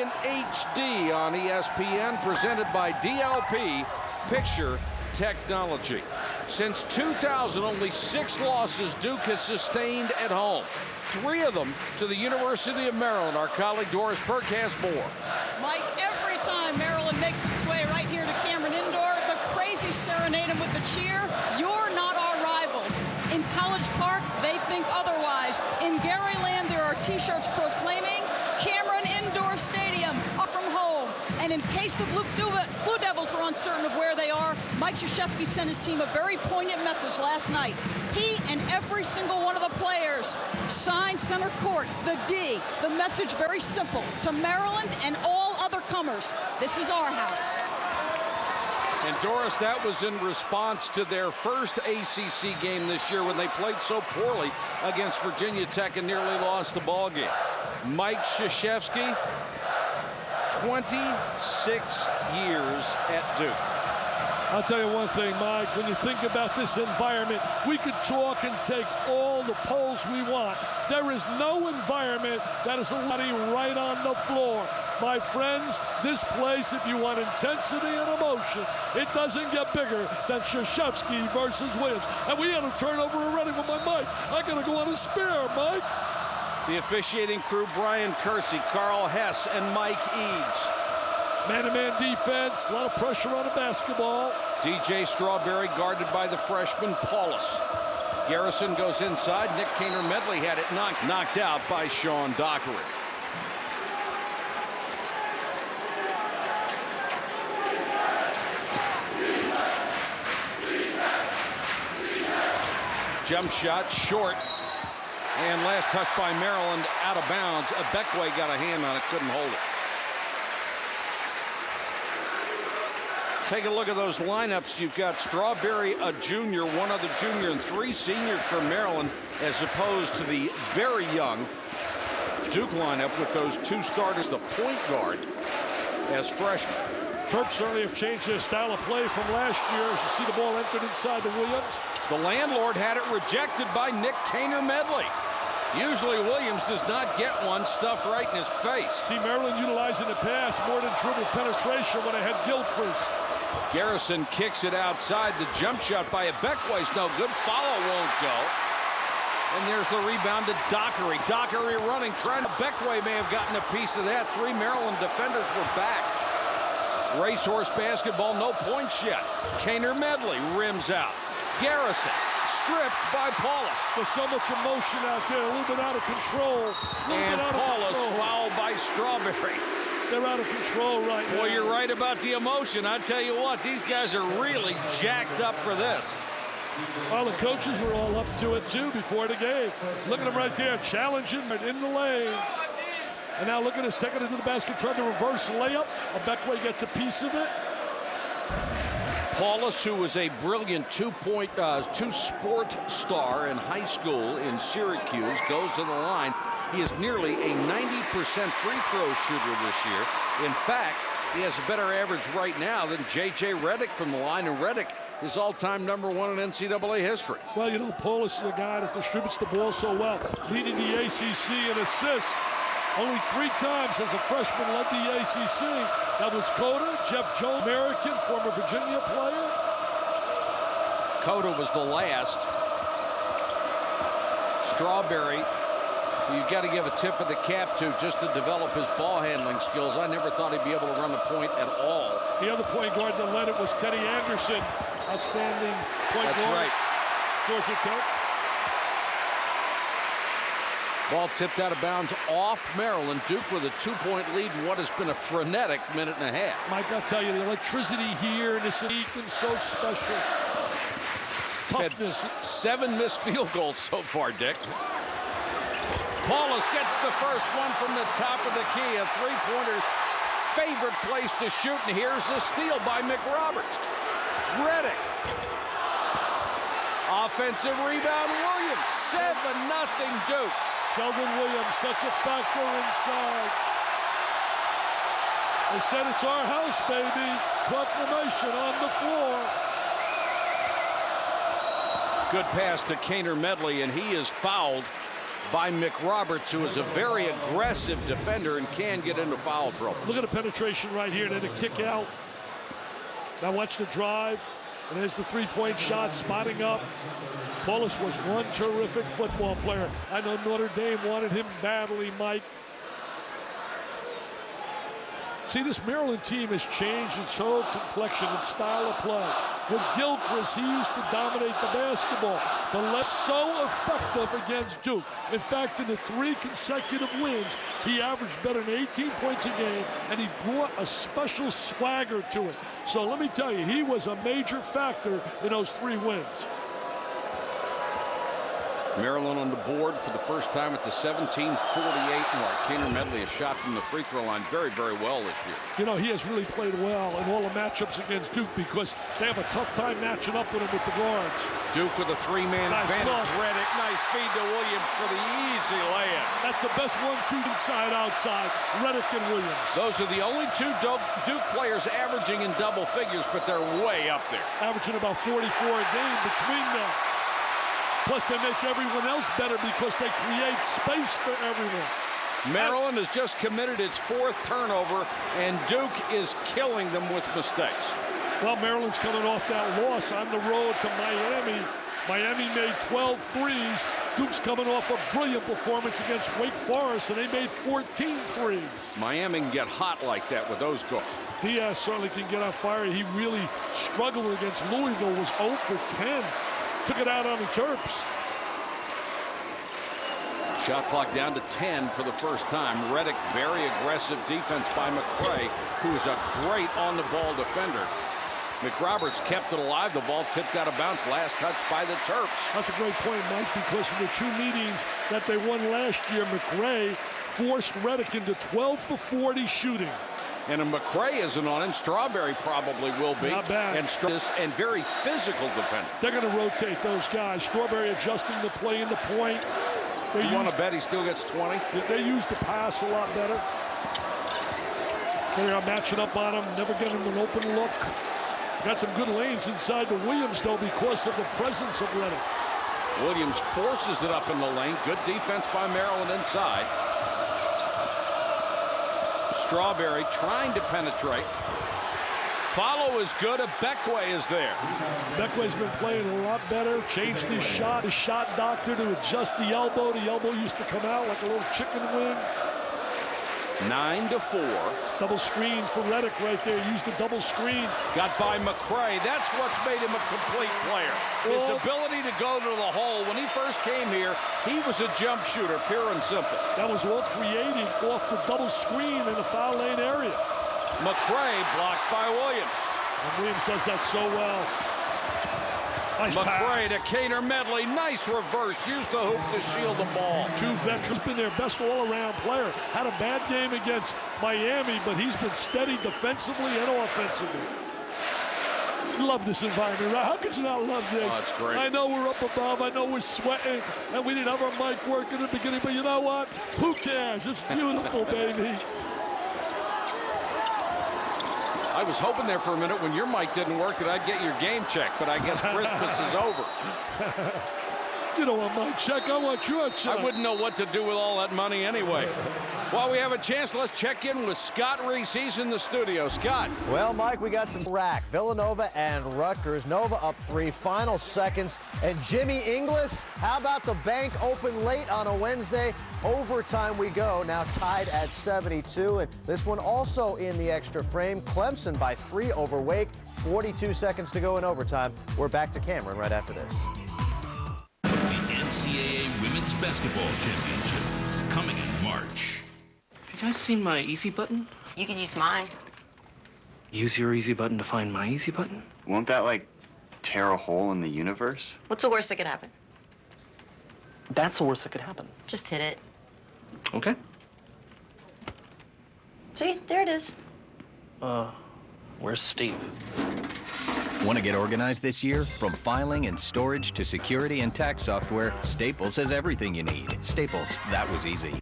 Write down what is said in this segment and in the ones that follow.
in HD on ESPN, presented by DLP Picture Technology. Since 2000, only 6 losses Duke has sustained at home. 3 of them to the University of Maryland. Our colleague Doris Burke has more. Mike, every time Maryland makes its way right here to Cameron Indoor, the crazy serenade them with the cheer. You're not our rivals. In College Park, they think otherwise. In Garyland, there are T-shirts proclaiming Cameron Indoor Stadium, up from home. And in case the Blue Devils were uncertain of where they are, Mike Krzyzewski sent his team a very poignant message last night. He and every single one of the players signed center court, the D. The message very simple: to Maryland and all other comers, this is our house. And Doris, that was in response to their first ACC game this year when they played so poorly against Virginia Tech and nearly lost the ball game. Mike Krzyzewski, 26 years at Duke. I'll tell you one thing, Mike, when you think about this environment, we could talk and take all the polls we want. There is no environment that is allowing right on the floor. My friends, this place, if you want intensity and emotion, it doesn't get bigger than Krzyzewski versus Williams. And we had a turnover already with my Mike. I got to go on a spare, Mike. The officiating crew: Brian Kersey, Carl Hess, and Mike Eads. Man-to-man defense, a lot of pressure on the basketball. DJ Strawberry guarded by the freshman Paulus. Garrison goes inside. Nick Kaner-Medley had it knocked out by Sean Dockery. Jump shot short. And last touch by Maryland, out of bounds. Abekwe got a hand on it, couldn't hold it. Take a look at those lineups. You've got Strawberry, a junior, one other junior, and 3 seniors for Maryland, as opposed to the very young Duke lineup with those 2 starters, the point guard, as freshmen. Terps certainly have changed their style of play from last year. As you see the ball entered inside the Williams. The landlord had it rejected by Nick Kaner-Medley. Usually Williams does not get one stuffed right in his face. See Maryland utilizing the pass more than dribble penetration when they had Gilchrist. Garrison kicks it outside. The jump shot by Abekwe's no good. Follow won't go. And there's the rebound to Dockery. Dockery running, trying to. Abekwe may have gotten a piece of that. 3 Maryland defenders were back. Racehorse basketball, no points yet. Kaner-Medley rims out. Garrison stripped by Paulus. There's so much emotion out there, a little bit out of control. And Paulus fouled by Strawberry. They're out of control right now. Well, you're right about the emotion. I tell you what, these guys are really jacked up for this. Well, the coaches were all up to it, too, before the game. Look at them right there, challenging, but in the lane. And now look at us taking it to the basket, trying to reverse layup. Abekwe gets a piece of it. Paulus, who was a brilliant two-sport star in high school in Syracuse, goes to the line. He is nearly a 90% free throw shooter this year. In fact, he has a better average right now than J.J. Redick from the line, and Redick is all-time #1 in NCAA history. Well, you know, Paulus is a guy that distributes the ball so well, leading the ACC in assists. Only 3 times as a freshman led the ACC. That was Cota, Jeff Jones, American, former Virginia player. Cota was the last. Strawberry, you've got to give a tip of the cap to just to develop his ball handling skills. I never thought he'd be able to run the point at all. The other point guard that led it was Kenny Anderson. Outstanding point guard. That's right. Georgia Tech. Ball tipped out of bounds off Maryland. Duke with a 2-point lead in what has been a frenetic minute and a half. Mike, I'll tell you, the electricity here in this league is so special. Toughness. Had 7 missed field goals so far, Dick. Paulus gets the first one from the top of the key. A 3-pointer, favorite place to shoot. And here's a steal by McRoberts. Redick. Offensive rebound, Williams. 7-0 Duke. Sheldon Williams, such a factor inside. They said it's our house, baby. Proclamation on the floor. Good pass to Kaner-Medley, and he is fouled by McRoberts, who is a very aggressive defender and can get into foul trouble. Look at the penetration right here. Then a kick out. Now watch the drive. And there's the three-point shot, spotting up. Paulus was one terrific football player. I know Notre Dame wanted him badly, Mike. See, this Maryland team has changed its whole complexion and style of play. With Gilchrist, he used to dominate the basketball, but less so effective against Duke. In fact, in the 3 consecutive wins, he averaged better than 18 points a game, and he brought a special swagger to it. So let me tell you, he was a major factor in those 3 wins. Maryland on the board for the first time at the 17:48 mark. Kaner Medley has shot from the free throw line very, very well this year. You know, he has really played well in all the matchups against Duke because they have a tough time matching up with him with the guards. Duke with a 3-man advantage. Look. Redick, nice feed to Williams for the easy layup. That's the best 1-2 inside, outside. Redick and Williams. Those are the only 2 Duke players averaging in double figures, but they're way up there. Averaging about 44 a game between them. Plus, they make everyone else better because they create space for everyone. Maryland has just committed its 4th turnover, and Duke is killing them with mistakes. Well, Maryland's coming off that loss on the road to Miami. Miami made 12 threes. Duke's coming off a brilliant performance against Wake Forest, and they made 14 threes. Miami can get hot like that with those goals. Diaz certainly can get on fire. He really struggled against Louisville, was 0 for 10. Took it out on the Terps. Shot clock down to 10 for the first time. Redick, very aggressive defense by McRae, who is a great on-the-ball defender. McRoberts kept it alive. The ball tipped out of bounds. Last touch by the Terps. That's a great point, Mike, because in the 2 meetings that they won last year, McRae forced Redick into 12 for 40 shooting. And if McRae isn't on him, Strawberry probably will be. Not bad. And very physical defender. They're going to rotate those guys. Strawberry adjusting the play in the point. You want to bet he still gets 20? They use the pass a lot better. They are matching up on him, never getting him an open look. Got some good lanes inside to Williams, though, because of the presence of Redick. Williams forces it up in the lane. Good defense by Maryland inside. Strawberry trying to penetrate. Follow is good. Bekwe is there. Bekway's been playing a lot better. Changed his shot doctor to adjust the elbow. The elbow used to come out like a little chicken wing. 9-4. Double screen for Redick right there. Used the double screen. Got by McRae. That's what's made him a complete player. His ability to go to the hole. When he first came here, he was a jump shooter, pure and simple. That was all created off the double screen in the foul lane area. McRae blocked by Williams. And Williams does that so well. Nice McRae pass. to Kaner Medley. Nice reverse. Used the hoop to shield the ball. 2 veterans. Been their best all-around player. Had a bad game against Miami, but he's been steady defensively and offensively. Love this environment, right? How could you not love this? Oh, it's great. I know we're up above. I know we're sweating, and we didn't have our mic working in the beginning, but you know what? Who cares? It's beautiful, baby. I was hoping there for a minute when your mic didn't work that I'd get your game checked, but I guess Christmas is over. You don't want my check, I want your check. I wouldn't know what to do with all that money anyway. While we have a chance, let's check in with Scott Reese. He's in the studio. Scott. Well, Mike, we got some rack. Villanova and Rutgers. Nova up 3, final seconds. And Jimmy Inglis, how about the bank open late on a Wednesday? Overtime we go, now tied at 72. And this one also in the extra frame. Clemson by 3 over Wake. 42 seconds to go in overtime. We're back to Cameron right after this. The NCAA Women's Basketball Championship coming in March. Have you guys seen my easy button? You can use mine. Use your easy button to find my easy button? Won't that, like, tear a hole in the universe? What's the worst that could happen? That's the worst that could happen. Just hit it. Okay. See, there it is. Where's Steve? Want to get organized this year? From filing and storage to security and tax software, Staples has everything you need. Staples, that was easy.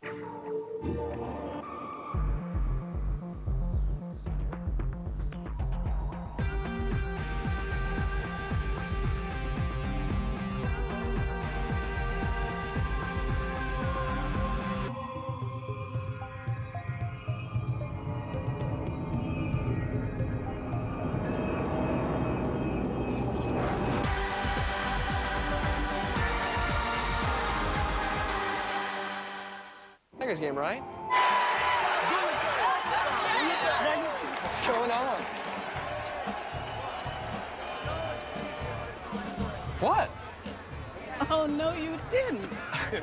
Tigers game, right? What's going on? What? Oh, no, you didn't.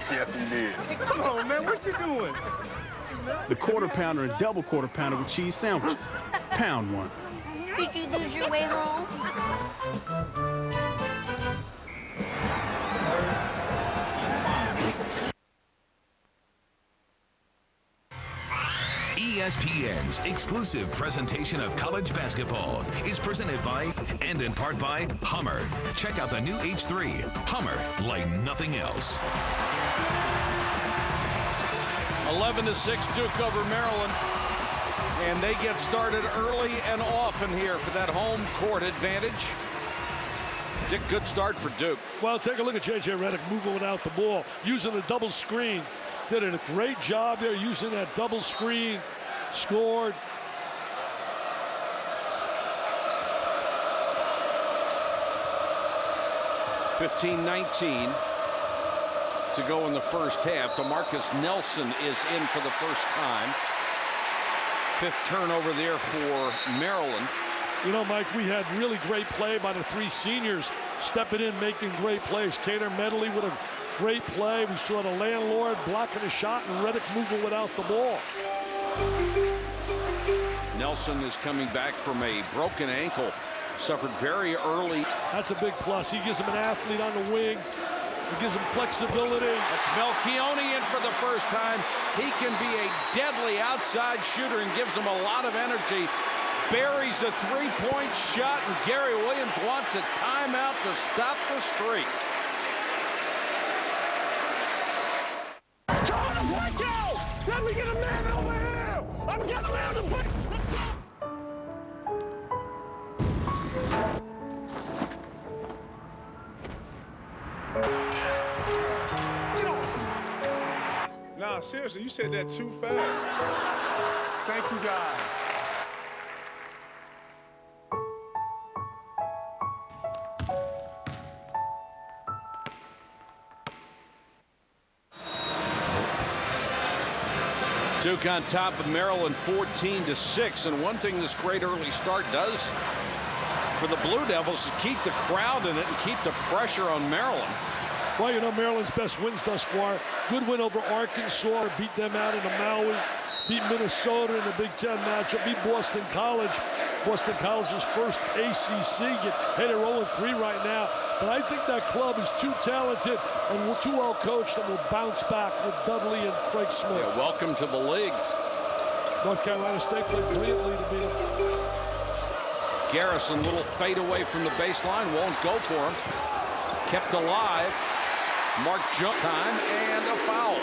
Yes, he did. Come on, man, what you doing? The Quarter Pounder and Double Quarter Pounder with cheese sandwiches. Pound one. Did you lose your way home? ESPN's exclusive presentation of college basketball is presented by and in part by Hummer. Check out the new H3. Hummer, like nothing else. 11-6 Duke over Maryland. And they get started early and often here for that home court advantage. It's a good start for Duke. Well, take a look at J.J. Redick moving without the ball, using a double screen. Did a great job there using that double screen. Scored. (15-19) to go in the first half. DeMarcus Nelson is in for the first time. Fifth turnover there for Maryland. You know, Mike, we had really great play by the three seniors stepping in, making great plays. Kader Medley with a great play. We saw the landlord blocking a shot and Redick moving without the ball. Nelson is coming back from a broken ankle. Suffered very early. That's a big plus. He gives him an athlete on the wing. It gives him flexibility. That's Melchione in for the first time. He can be a deadly outside shooter and gives him a lot of energy. Buries a three-point shot, and Gary Williams wants a timeout to stop the streak. Let me get a man over here! I'm getting around the break. Let's go! Get off! Nah, seriously, you said that too fast. Thank you, guys. Duke on top of Maryland 14-6, and one thing this great early start does for the Blue Devils is keep the crowd in it and keep the pressure on Maryland. Well, you know, Maryland's best wins thus far. Good win over Arkansas, beat them out in the Maui, beat Minnesota in the Big Ten matchup, beat Boston College. Boston College's first ACC. Hey, they're 0-3 right now. But I think that club is too talented and too well coached and will bounce back with Dudley and Frank Smith. Yeah, welcome to the league. North Carolina State played brilliantly to beat him. Garrison, little fade away from the baseline, won't go for him. Kept alive. Mark jump time and a foul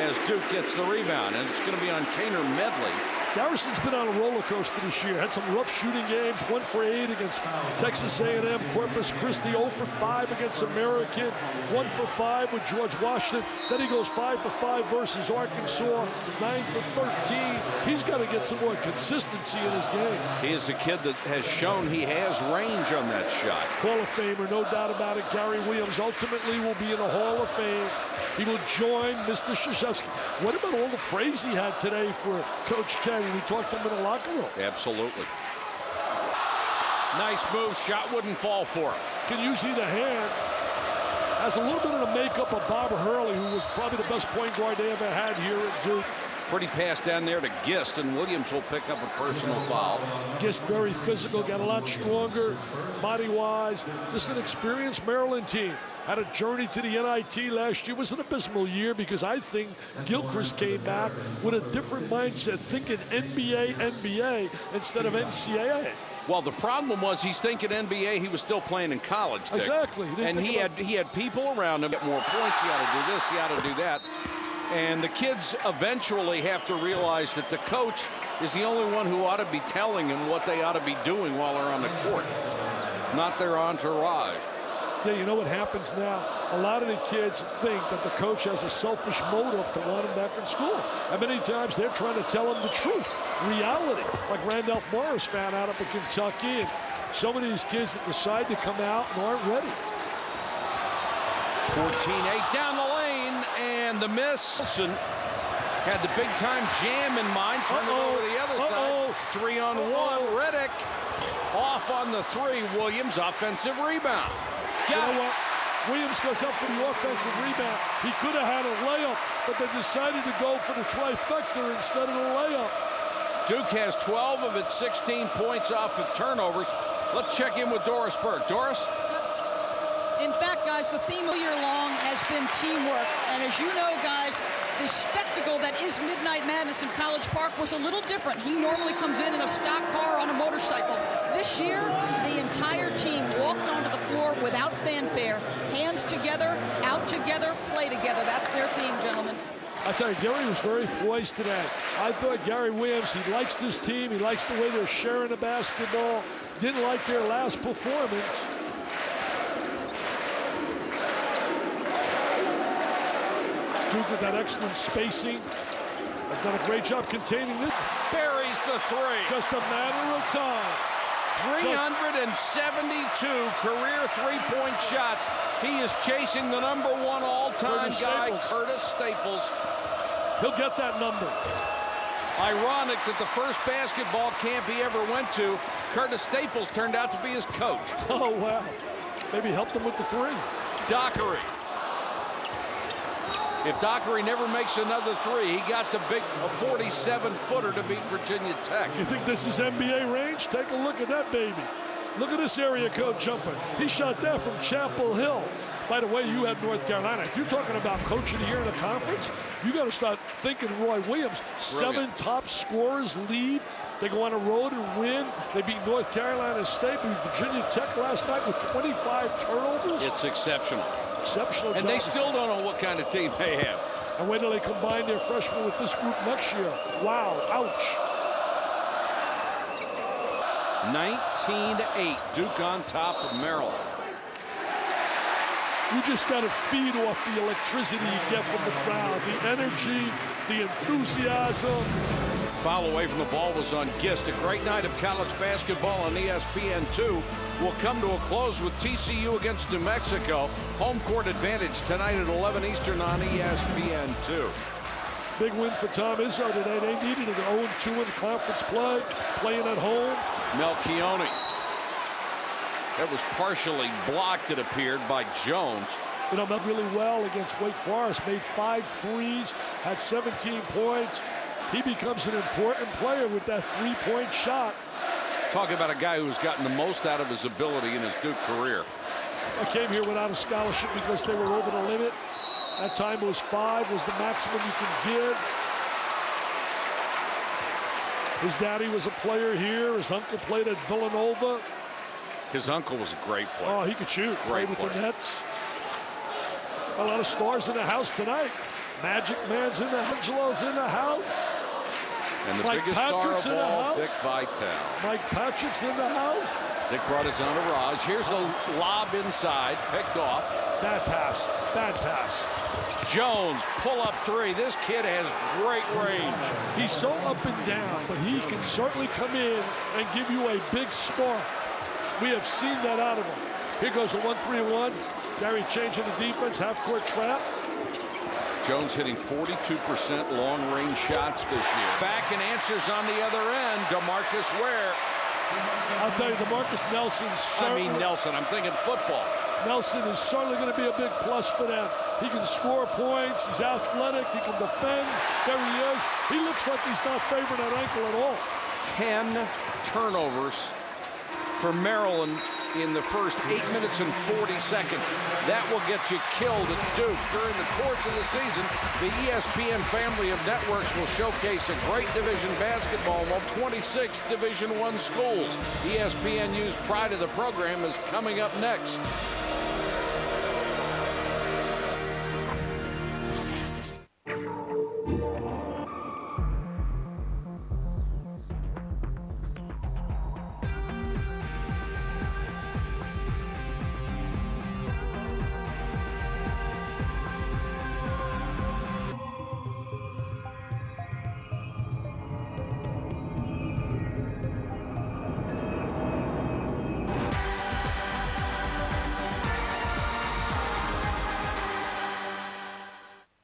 as Duke gets the rebound, and it's going to be on Kader Medley. Garrison's been on a roller coaster this year. Had some rough shooting games. 1 for 8 against Texas A&M. Corpus Christi 0 for 5 against American. 1 for 5 with George Washington. Then he goes 5 for 5 versus Arkansas. 9 for 13. He's got to get some more consistency in his game. He is a kid that has shown he has range on that shot. Hall of Famer, no doubt about it. Gary Williams ultimately will be in the Hall of Fame. He will join Mr. Krzyzewski. What about all the praise he had today for Coach K when we talked to him in the locker room? Absolutely. Nice move. Shot wouldn't fall for him. Can you see the hand? Has a little bit of the makeup of Bob Hurley, who was probably the best point guard they ever had here at Duke. Pretty pass down there to Gist, and Williams will pick up a personal foul. Gist very physical, got a lot stronger body-wise. This is an experienced Maryland team. Had a journey to the NIT last year. It was an abysmal year because I think Gilchrist came back with a different mindset, thinking NBA instead of NCAA. Well, the problem was he's thinking NBA. He was still playing in college, Dick. Exactly. And he had people around him. Get more points. You got to do this. You got to do that. And the kids eventually have to realize that the coach is the only one who ought to be telling them what they ought to be doing while they're on the court, not their entourage. Yeah, you know what happens now? A lot of the kids think that the coach has a selfish motive to want them back in school. And many times they're trying to tell them the truth, reality, like Randolph Morris found out up in Kentucky. And some of these kids that decide to come out and aren't ready. 14-8 down the lane, and the miss. Had the big-time jam in mind. Turned it over the other side. 3-on-1. Riddick off on the 3. Williams, offensive rebound. You know what? Williams goes up for the offensive rebound. He could have had a layup, but they decided to go for the trifecta instead of the layup. Duke has 12 of its 16 points off of turnovers. Let's check in with Doris Burke. Doris? In fact, guys, the theme all year long has been teamwork. And as you know, guys, the spectacle that is Midnight Madness in College Park was a little different. He normally comes in a stock car on a motorcycle. This year, the entire team walked onto the floor without fanfare. Hands together, out together, play together. That's their theme, gentlemen. I tell you, Gary was very poised today. I thought Gary Williams, he likes this team. He likes the way they're sharing the basketball. Didn't like their last performance. Duke with that excellent spacing. They've done a great job containing it. Buries the 3. Just a matter of time. 372 career three-point shots. He is chasing the #1 all-time guy, Curtis Staples. He'll get that number. Ironic that the first basketball camp he ever went to, Curtis Staples turned out to be his coach. Oh, wow. Maybe helped him with the 3. Dockery. If Dockery never makes another 3, he got the big 47-footer to beat Virginia Tech. You think this is NBA range? Take a look at that baby. Look at this area code jumper. He shot that from Chapel Hill. By the way, you have North Carolina. If you're talking about coach of the year in a conference, you got to start thinking Roy Williams. Brilliant. 7 top scorers leave. They go on a road and win. They beat North Carolina State, beat Virginia Tech last night with 25 turnovers. It's exceptional. Exceptional And job. they still don't know what kind of team they have. And wait till they combine their freshmen with this group next year. Wow, ouch. 19-8, Duke on top of Maryland. You just got to feed off the electricity you get from the crowd, the energy, the enthusiasm. Foul away from the ball was on Gist. A great night of college basketball on ESPN2 will come to a close with TCU against New Mexico. Home court advantage tonight at 11 Eastern on ESPN2. Big win for Tom Izzo today. They needed an 0-2 in conference play, playing at home. Melchione. That was partially blocked, it appeared, by Jones. You know, done really well against Wake Forest. Made 5 threes, had 17 points. He becomes an important player with that 3-point shot. Talk about a guy who's gotten the most out of his ability in his Duke career. I came here without a scholarship because they were over the limit. That time it was 5 was the maximum you could give. His daddy was a player here. His uncle played at Villanova. His uncle was a great player. Oh, he could shoot. Great Played with player. the Nets. A lot of stars in the house tonight. Magic Man's in the Angelo's in the house. And the Mike biggest Patrick's star in of the all, house. Dick Vitale. Mike Patrick's in the house. Dick brought his entourage. Here's a lob inside, picked off. Bad pass. Bad pass. Jones, pull-up 3. This kid has great range. He's so up and down, but he can certainly come in and give you a big spark. We have seen that out of him. Here goes a 1-3-1. Gary changing the defense, half-court trap. Jones hitting 42% long-range shots this year. Back and answers on the other end. DeMarcus Ware. I'll tell you, DeMarcus Nelson. I'm thinking football. Nelson is certainly going to be a big plus for them. He can score points. He's athletic. He can defend. There he is. He looks like he's not favoring that ankle at all. 10 turnovers for Maryland in the first 8 minutes and 40 seconds. That will get you killed at Duke. During the course of the season, the ESPN family of networks will showcase a great Division basketball while 26 Division I schools. ESPNU's pride of the program is coming up next.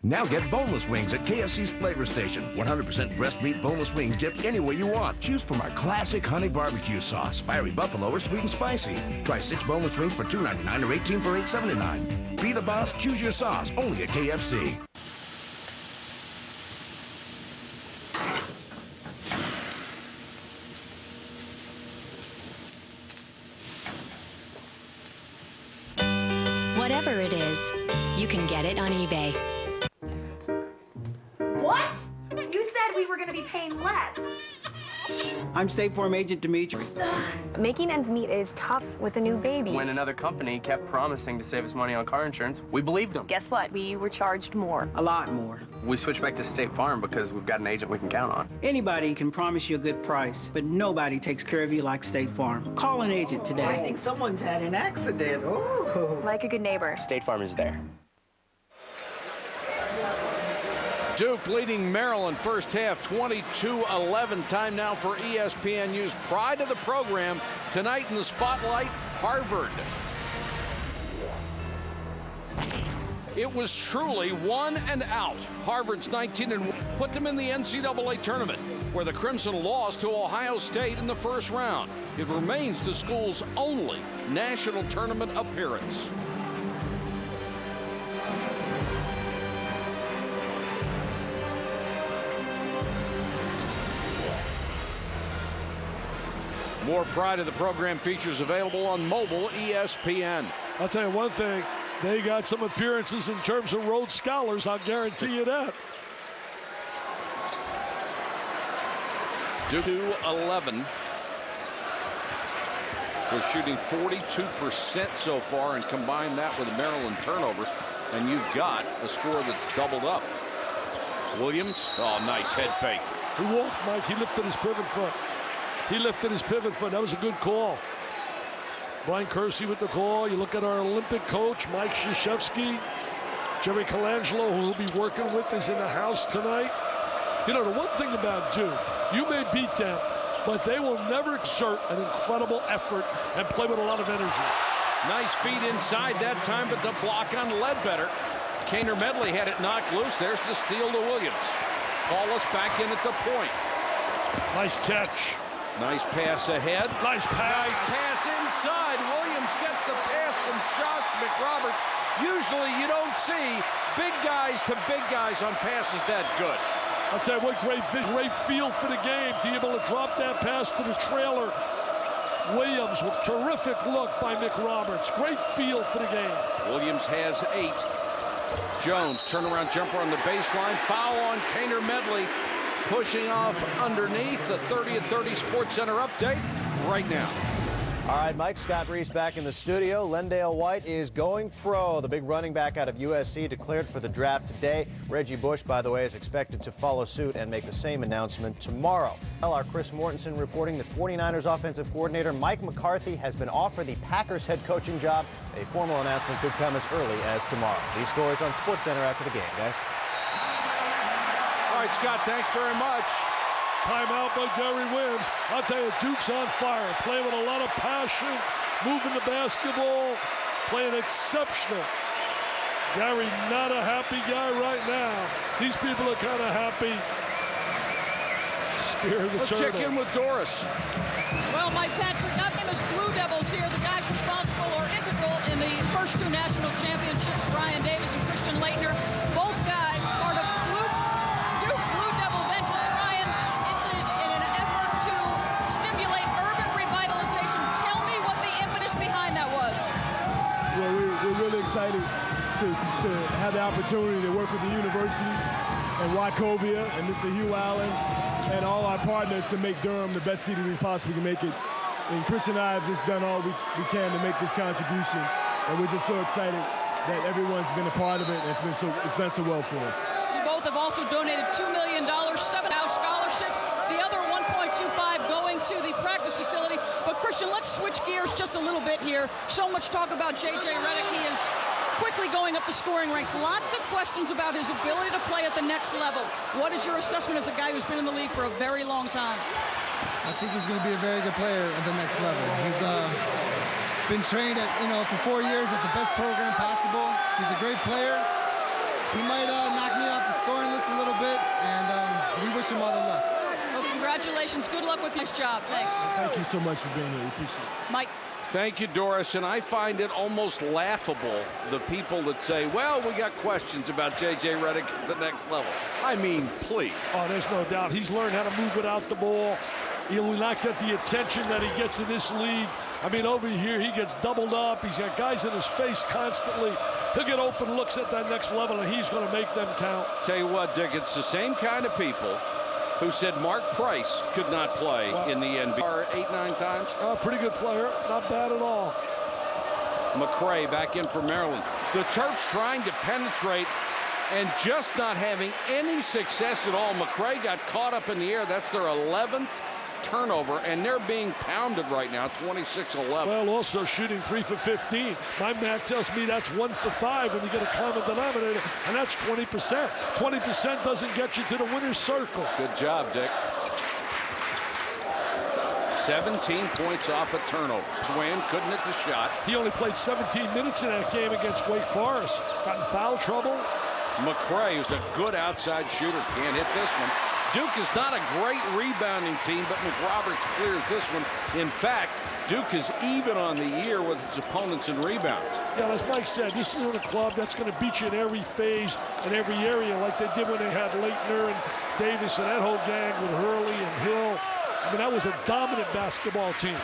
Now get boneless wings at KFC's Flavor Station. 100% breast meat boneless wings dipped any way you want. Choose from our classic honey barbecue sauce, fiery buffalo, or sweet and spicy. Try 6 boneless wings for $2.99 or 18 for $8.79. Be the boss, choose your sauce, only at KFC. Whatever it is, you can get it on eBay. What? You said we were going to be paying less. I'm State Farm Agent Dimitri. Making ends meet is tough with a new baby. When another company kept promising to save us money on car insurance, we believed them. Guess what? We were charged more. A lot more. We switched back to State Farm because we've got an agent we can count on. Anybody can promise you a good price, but nobody takes care of you like State Farm. Call an agent today. I think someone's had an accident. Ooh. Like a good neighbor. State Farm is there. Duke leading Maryland first half 22-11. Time now for ESPNU's pride of the program. Tonight in the spotlight, Harvard. It was truly 1 and out. Harvard's 19-1 put them in the NCAA tournament, where the Crimson lost to Ohio State in the first round. It remains the school's only national tournament appearance. More pride of the program features available on mobile ESPN. I'll tell you one thing, they got some appearances in terms of Rhodes Scholars, I'll guarantee you that. Duke 11. They're shooting 42% so far, and combine that with Maryland turnovers, and you've got a score that's doubled up. Williams, oh, nice head fake. He walked, Mike, he lifted his pivot foot. He lifted his pivot foot. That was a good call. Brian Kersey with the call. You look at our Olympic coach, Mike Krzyzewski. Jerry Colangelo, who he'll be working with, is in the house tonight. You know, the one thing about Duke, you may beat them, but they will never exert an incredible effort and play with a lot of energy. Nice feed inside that time, but the block on Ledbetter. Kaner Medley had it knocked loose. There's the steal to Williams. Paulus back in at the point. Nice catch. Nice pass ahead. Nice pass. Nice pass inside. Williams gets the pass from Josh McRoberts. Usually you don't see big guys to big guys on passes that good. I'll tell you what, great feel for the game to be able to drop that pass to the trailer. Williams, with terrific look by McRoberts. Great feel for the game. Williams has 8. Jones, turnaround jumper on the baseline. Foul on Kaner Medley. Pushing off underneath. The 30-30 Sports Center update right now. All right, Mike, Scott Reese back in the studio. Lendale White is going pro. The big running back out of USC declared for the draft today. Reggie Bush, by the way, is expected to follow suit and make the same announcement tomorrow. Our Chris Mortensen reporting that 49ers offensive coordinator Mike McCarthy has been offered the Packers head coaching job. A formal announcement could come as early as tomorrow. These stories on Sports Center after the game, guys. All right, Scott, thanks very much. Timeout by Gary Williams. I'll tell you, Duke's on fire. Playing with a lot of passion, moving the basketball, playing exceptional. Gary, not a happy guy right now. These people are kind of happy. Spear the Let's turtle. check in with Doris. Well, Mike Patrick, our name is Blue Devils here. The guys responsible or integral in the first 2 national championships, Brian Davis and Christian Laettner. Both guys part of Duke Blue Devil benches. Brian, it's in an effort to stimulate urban revitalization. Tell me what the impetus behind that was. Well, we're really excited to have the opportunity to work with the university and Wachovia and Mr. Hugh Allen and all our partners to make Durham the best city we possibly can make it. And Chris and I have just done all we can to make this contribution. And we're just so excited that everyone's been a part of it, and it's done so well for us. You both have also donated $2 million, 7 house scholarships, the other 1.25 going to the practice facility. But Christian, let's switch gears just a little bit here. So much talk about J.J. Redick. He is quickly going up the scoring ranks. Lots of questions about his ability to play at the next level. What is your assessment as a guy who's been in the league for a very long time? I think he's going to be a very good player at the next level. He's been trained at, for 4 years at the best program possible. He's a great player. He might knock me off the scoring list a little bit, and we wish him all the luck. Well, congratulations. Good luck with this job. Thanks. Thank you so much for being here. We appreciate it. Mike. Thank you, Doris. And I find it almost laughable, the people that say, well, we got questions about J.J. Redick at the next level. I mean, please. Oh, there's no doubt. He's learned how to move without the ball. He will not get the attention that he gets in this league. I mean, over here, he gets doubled up. He's got guys in his face constantly. He'll get open looks at that next level, and he's going to make them count. Tell you what, Dick, it's the same kind of people who said Mark Price could not play in the NBA 8-9 times. Pretty good player. Not bad at all. McCray back in for Maryland. The Terps trying to penetrate and just not having any success at all. McCray got caught up in the air. That's their 11th turnover, and they're being pounded right now, 26-11. Well, also shooting 3 for 15. My math tells me that's 1 for 5 when you get a common denominator, and that's 20%. 20% doesn't get you to the winner's circle. Good job, Dick. 17 points off a turnover. Swain couldn't hit the shot. He only played 17 minutes in that game against Wake Forest. Got in foul trouble. McCray, who's a good outside shooter, can't hit this one. Duke is not a great rebounding team, but McRoberts clears this one. In fact, Duke is even on the year with its opponents in rebounds. Yeah, as Mike said, this isn't a club that's going to beat you in every phase and every area like they did when they had Leitner and Davis and that whole gang with Hurley and Hill. I mean, that was a dominant basketball team.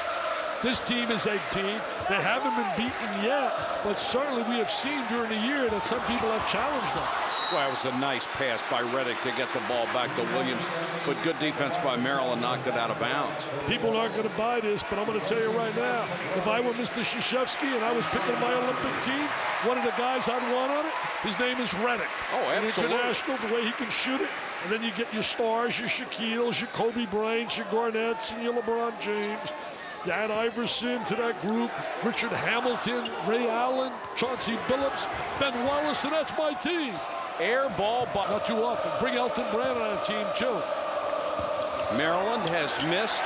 This team is a team. They haven't been beaten yet, but certainly we have seen during the year that some people have challenged them. Well, it was a nice pass by Redick to get the ball back to Williams, but good defense by Maryland knocked it out of bounds. People aren't going to buy this, but I'm going to tell you right now, if I were Mr. Krzyzewski and I was picking my Olympic team, one of the guys I'd want on it, his name is Redick. Oh, absolutely. International, the way he can shoot it, and then you get your stars, your Shaquilles, your Kobe Bryants, your Garnetts, and your LeBron James. Dan Iverson to that group, Richard Hamilton, Ray Allen, Chauncey Billups, Ben Wallace, and that's my team. Air ball, but not too often. Bring Elton Brand on that team, too. Maryland has missed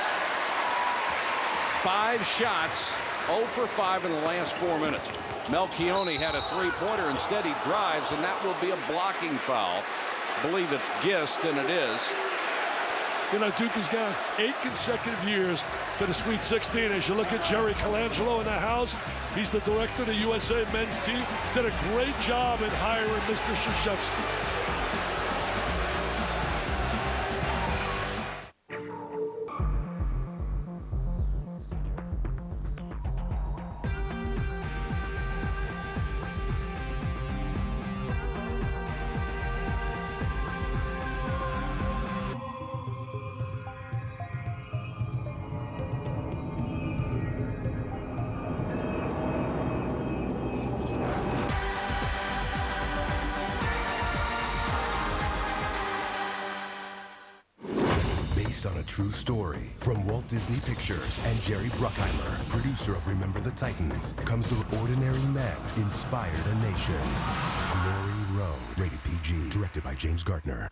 5 shots, 0 for 5 in the last 4 minutes. Melchione had a three-pointer. Instead, he drives, and that will be a blocking foul. I believe it's Gist, and it is. You know, Duke has got 8 consecutive years to the Sweet 16. As you look at Jerry Colangelo in the house, he's the director of the USA men's team. Did a great job in hiring Mr. Krzyzewski. On a true story from Walt Disney Pictures and Jerry Bruckheimer, producer of Remember the Titans, comes The Ordinary Men Inspired a Nation. Glory Road, rated PG, directed by James Gardner.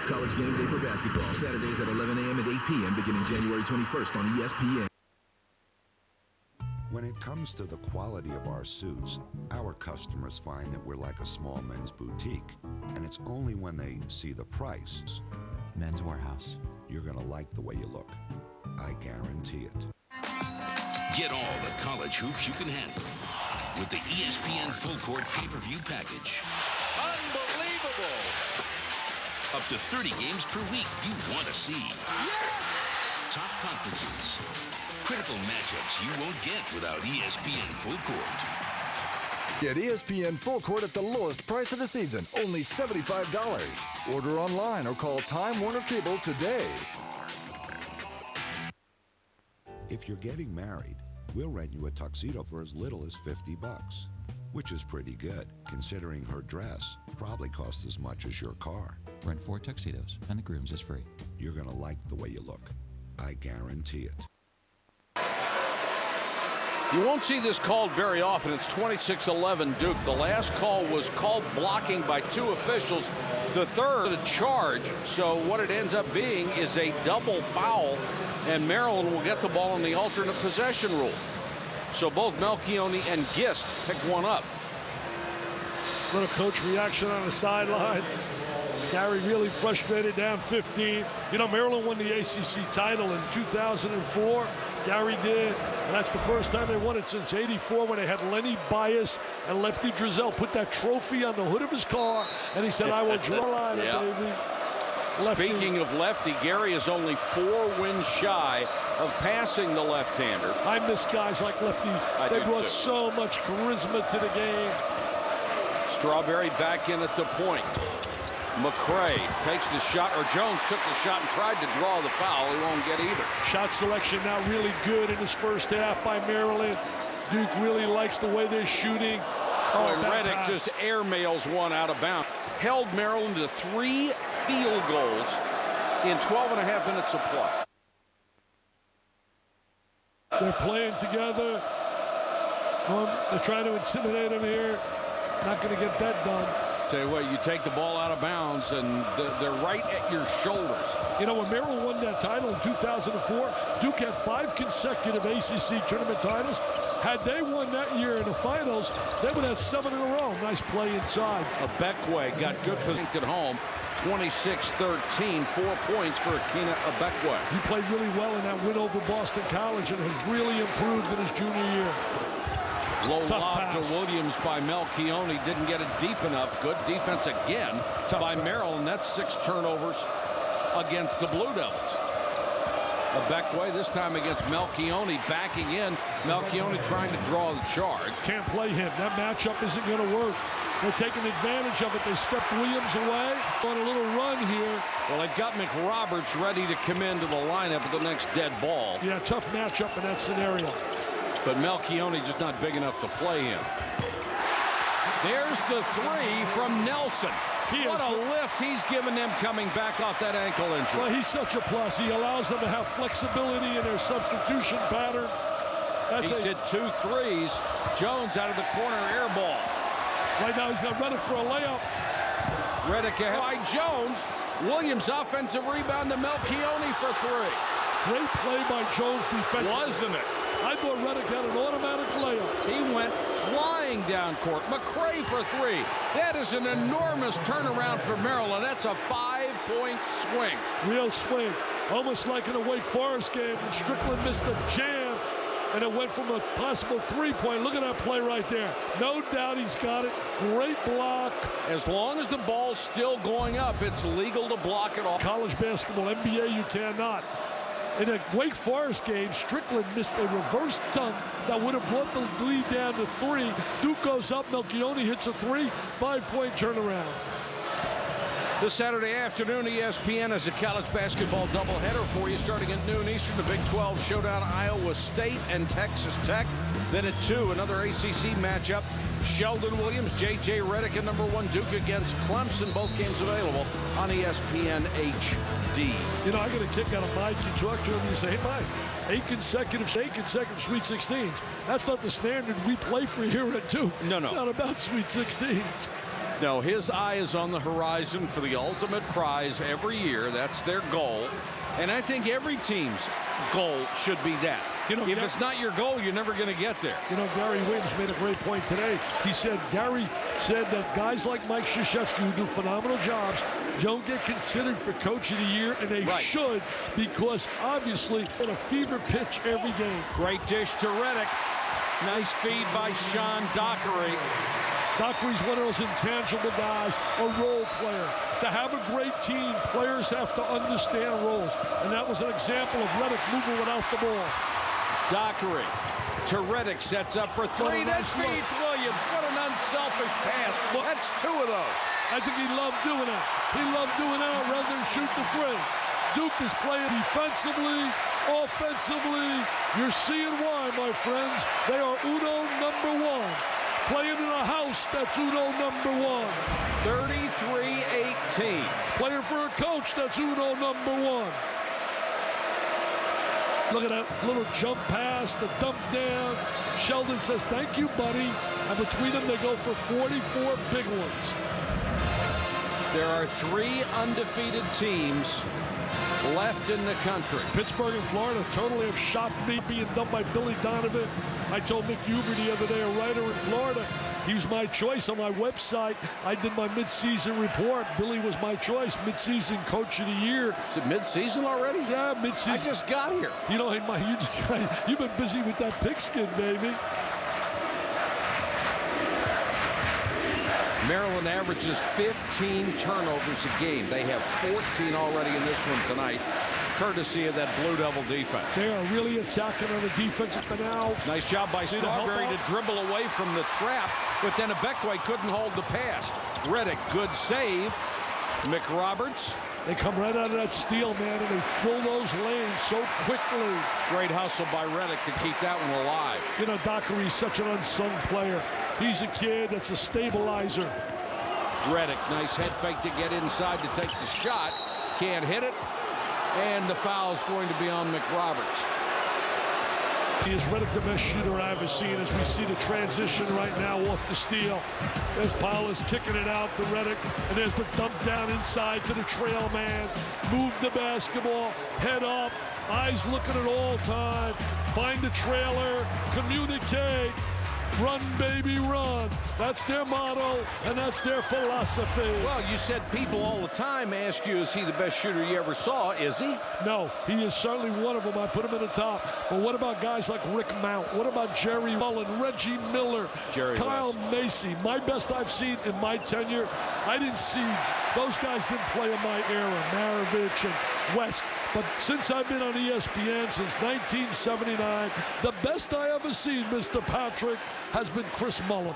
College game day for basketball, Saturdays at 11 a.m. and 8 p.m. beginning January 21st on ESPN. When it comes to the quality of our suits, our customers find that we're like a small men's boutique, and it's only when they see the price. Men's Warehouse. You're gonna like the way you look. I guarantee it. Get all the college hoops you can handle with the ESPN Full Court pay-per-view package. Unbelievable! Up to 30 games per week you want to see. Yes! Top conferences. Critical matchups you won't get without ESPN Full Court. Get ESPN Full Court at the lowest price of the season, only $75. Order online or call Time Warner Cable today. If you're getting married, we'll rent you a tuxedo for as little as $50, which is pretty good, considering her dress probably costs as much as your car. Rent 4 tuxedos, and the groom's is free. You're gonna like the way you look. I guarantee it. You won't see this called very often. It's 26-11 Duke. The last call was called blocking by 2 officials. The third, a charge. So what it ends up being is a double foul, and Maryland will get the ball in the alternate possession rule. So both Melchione and Gist pick one up. Little coach reaction on the sideline. Gary really frustrated, down 15. You know, Maryland won the ACC title in 2004. Gary did, and that's the first time they won it since '84 when they had Lenny Bias and Lefty Drizel put that trophy on the hood of his car, and he said, I will draw a line, baby. Lefty. Speaking of Lefty, Gary is only 4 wins shy of passing the left-hander. I miss guys like Lefty. They brought so much charisma to the game. Strawberry back in at the point. McCray takes the shot, or Jones took the shot and tried to draw the foul. He won't get either. Shot selection now really good in his first half by Maryland. Duke really likes the way they're shooting. Reddick just airmails one out of bounds. Held Maryland to 3 field goals in 12.5 minutes of play. They're playing together. They're trying to intimidate him here. Not going to get that done. Tell you what, you take the ball out of bounds and they're right at your shoulders. You know, when Maryland won that title in 2004, Duke had 5 consecutive ACC tournament titles. Had they won that year in the finals, they would have 7 in a row. Nice play inside. Abekwe got good position at home. 26-13, 4 points for Akina Abekwe. He played really well in that win over Boston College and has really improved in his junior year. Low lob to Williams by Melchione. Didn't get it deep enough. Good defense again by Maryland. That's 6 turnovers against the Blue Devils. Abekwe this time against Melchione backing in. Melchione trying to draw the charge. Can't play him. That matchup isn't going to work. They're taking advantage of it. They stepped Williams away on a little run here. Well, they've got McRoberts ready to come into the lineup at the next dead ball. Yeah, tough matchup in that scenario. But Melchione just not big enough to play him. There's the 3 from Nelson. What a lift he's given them coming back off that ankle injury. Well, he's such a plus. He allows them to have flexibility in their substitution pattern. He's hit 2 threes. Jones out of the corner, air ball. Right now he's got Reddick for a layup. Reddick ahead by Jones. Williams offensive rebound to Melchione for 3. Great play by Jones defensively. Wasn't it? I thought Reddick had an automatic layup. He went flying down court. McCray for 3. That is an enormous turnaround for Maryland. That's a 5-point swing. Real swing. Almost like in a Wake Forest game when Strickland missed a jam and it went from a possible 3-point. Look at that play right there. No doubt he's got it. Great block. As long as the ball's still going up, it's legal to block it all. College basketball, NBA, you cannot. In a Wake Forest game, Strickland missed a reverse dunk that would have brought the lead down to 3. Duke goes up, Melchione hits a 3, 5-point turnaround. This Saturday afternoon, ESPN has a college basketball doubleheader for you starting at noon Eastern. The Big 12 showdown, Iowa State and Texas Tech. Then at 2, another ACC matchup. Sheldon Williams, J.J. Reddick, and number 1 Duke against Clemson. Both games available on ESPN HD. You know, I got a kick out of Mike. You talk to him and you say, hey, Mike, 8 consecutive Sweet 16s. That's not the standard we play for here at Duke. No. It's not about Sweet 16s. No, his eye is on the horizon for the ultimate prize every year. That's their goal. And I think every team's goal should be that. You know, if it's not your goal, you're never going to get there. You know, Gary Williams made a great point today. He said, Gary said that guys like Mike Krzyzewski, who do phenomenal jobs, don't get considered for Coach of the Year, and they should, because obviously in a fever pitch every game. Great dish to Reddick. Nice feed by Sean Dockery. Dockery's one of those intangible guys, a role player. To have a great team, players have to understand roles. And that was an example of Reddick moving without the ball. Dockery to Reddick, sets up for 3. That feeds Williams. What an unselfish pass. That's 2 of those. I think he loved doing that. He loved doing that rather than shoot the 3. Duke is playing defensively, offensively. You're seeing why, my friends. They are Uno number 1. Playing in a house that's Uno number 1. 33-18. Playing for a coach that's Uno number 1. Look at that little jump pass, the dump down. Sheldon says, thank you, buddy. And between them, they go for 44 big ones. There are 3 undefeated teams left in the country. Pittsburgh and Florida totally have shocked me, being done by Billy Donovan. I told Nick Huber the other day, a writer in Florida, he was my choice on my website. I did my midseason report. Billy was my choice, midseason coach of the year. Is it midseason already? Yeah, midseason. I just got here. You know, you've been busy with that pigskin, baby. Maryland averages 15 turnovers a game. They have 14 already in this one tonight, courtesy of that Blue Devil defense. They are really attacking on the defensive now. Nice job by Strawberry to dribble away from the trap, but then Abekwe couldn't hold the pass. Reddick, good save. McRoberts. They come right out of that steal, man, and they fill those lanes so quickly. Great hustle by Reddick to keep that one alive. You know, Dockery's such an unsung player. He's a kid that's a stabilizer. Reddick, nice head fake to get inside to take the shot. Can't hit it. And the foul's going to be on McRoberts. He is Reddick the best shooter I've ever seen as we see the transition right now off the steal. There's Paulus kicking it out to Reddick, and there's the dump down inside to the trail man. Move the basketball, head up, eyes looking at all time. Find the trailer, communicate. Run, baby, run. That's their motto, and that's their philosophy. Well, you said people all the time ask you, is he the best shooter you ever saw? Is he? No, he is certainly one of them. I put him in the top. But what about guys like Rick Mount? What about Jerry Mullen, Reggie Miller, Kyle Macy? My best I've seen in my tenure. I didn't see, those guys didn't play in my era, Maravich and West. But since I've been on ESPN since 1979, the best I ever seen, Mr. Patrick, has been Chris Mullen.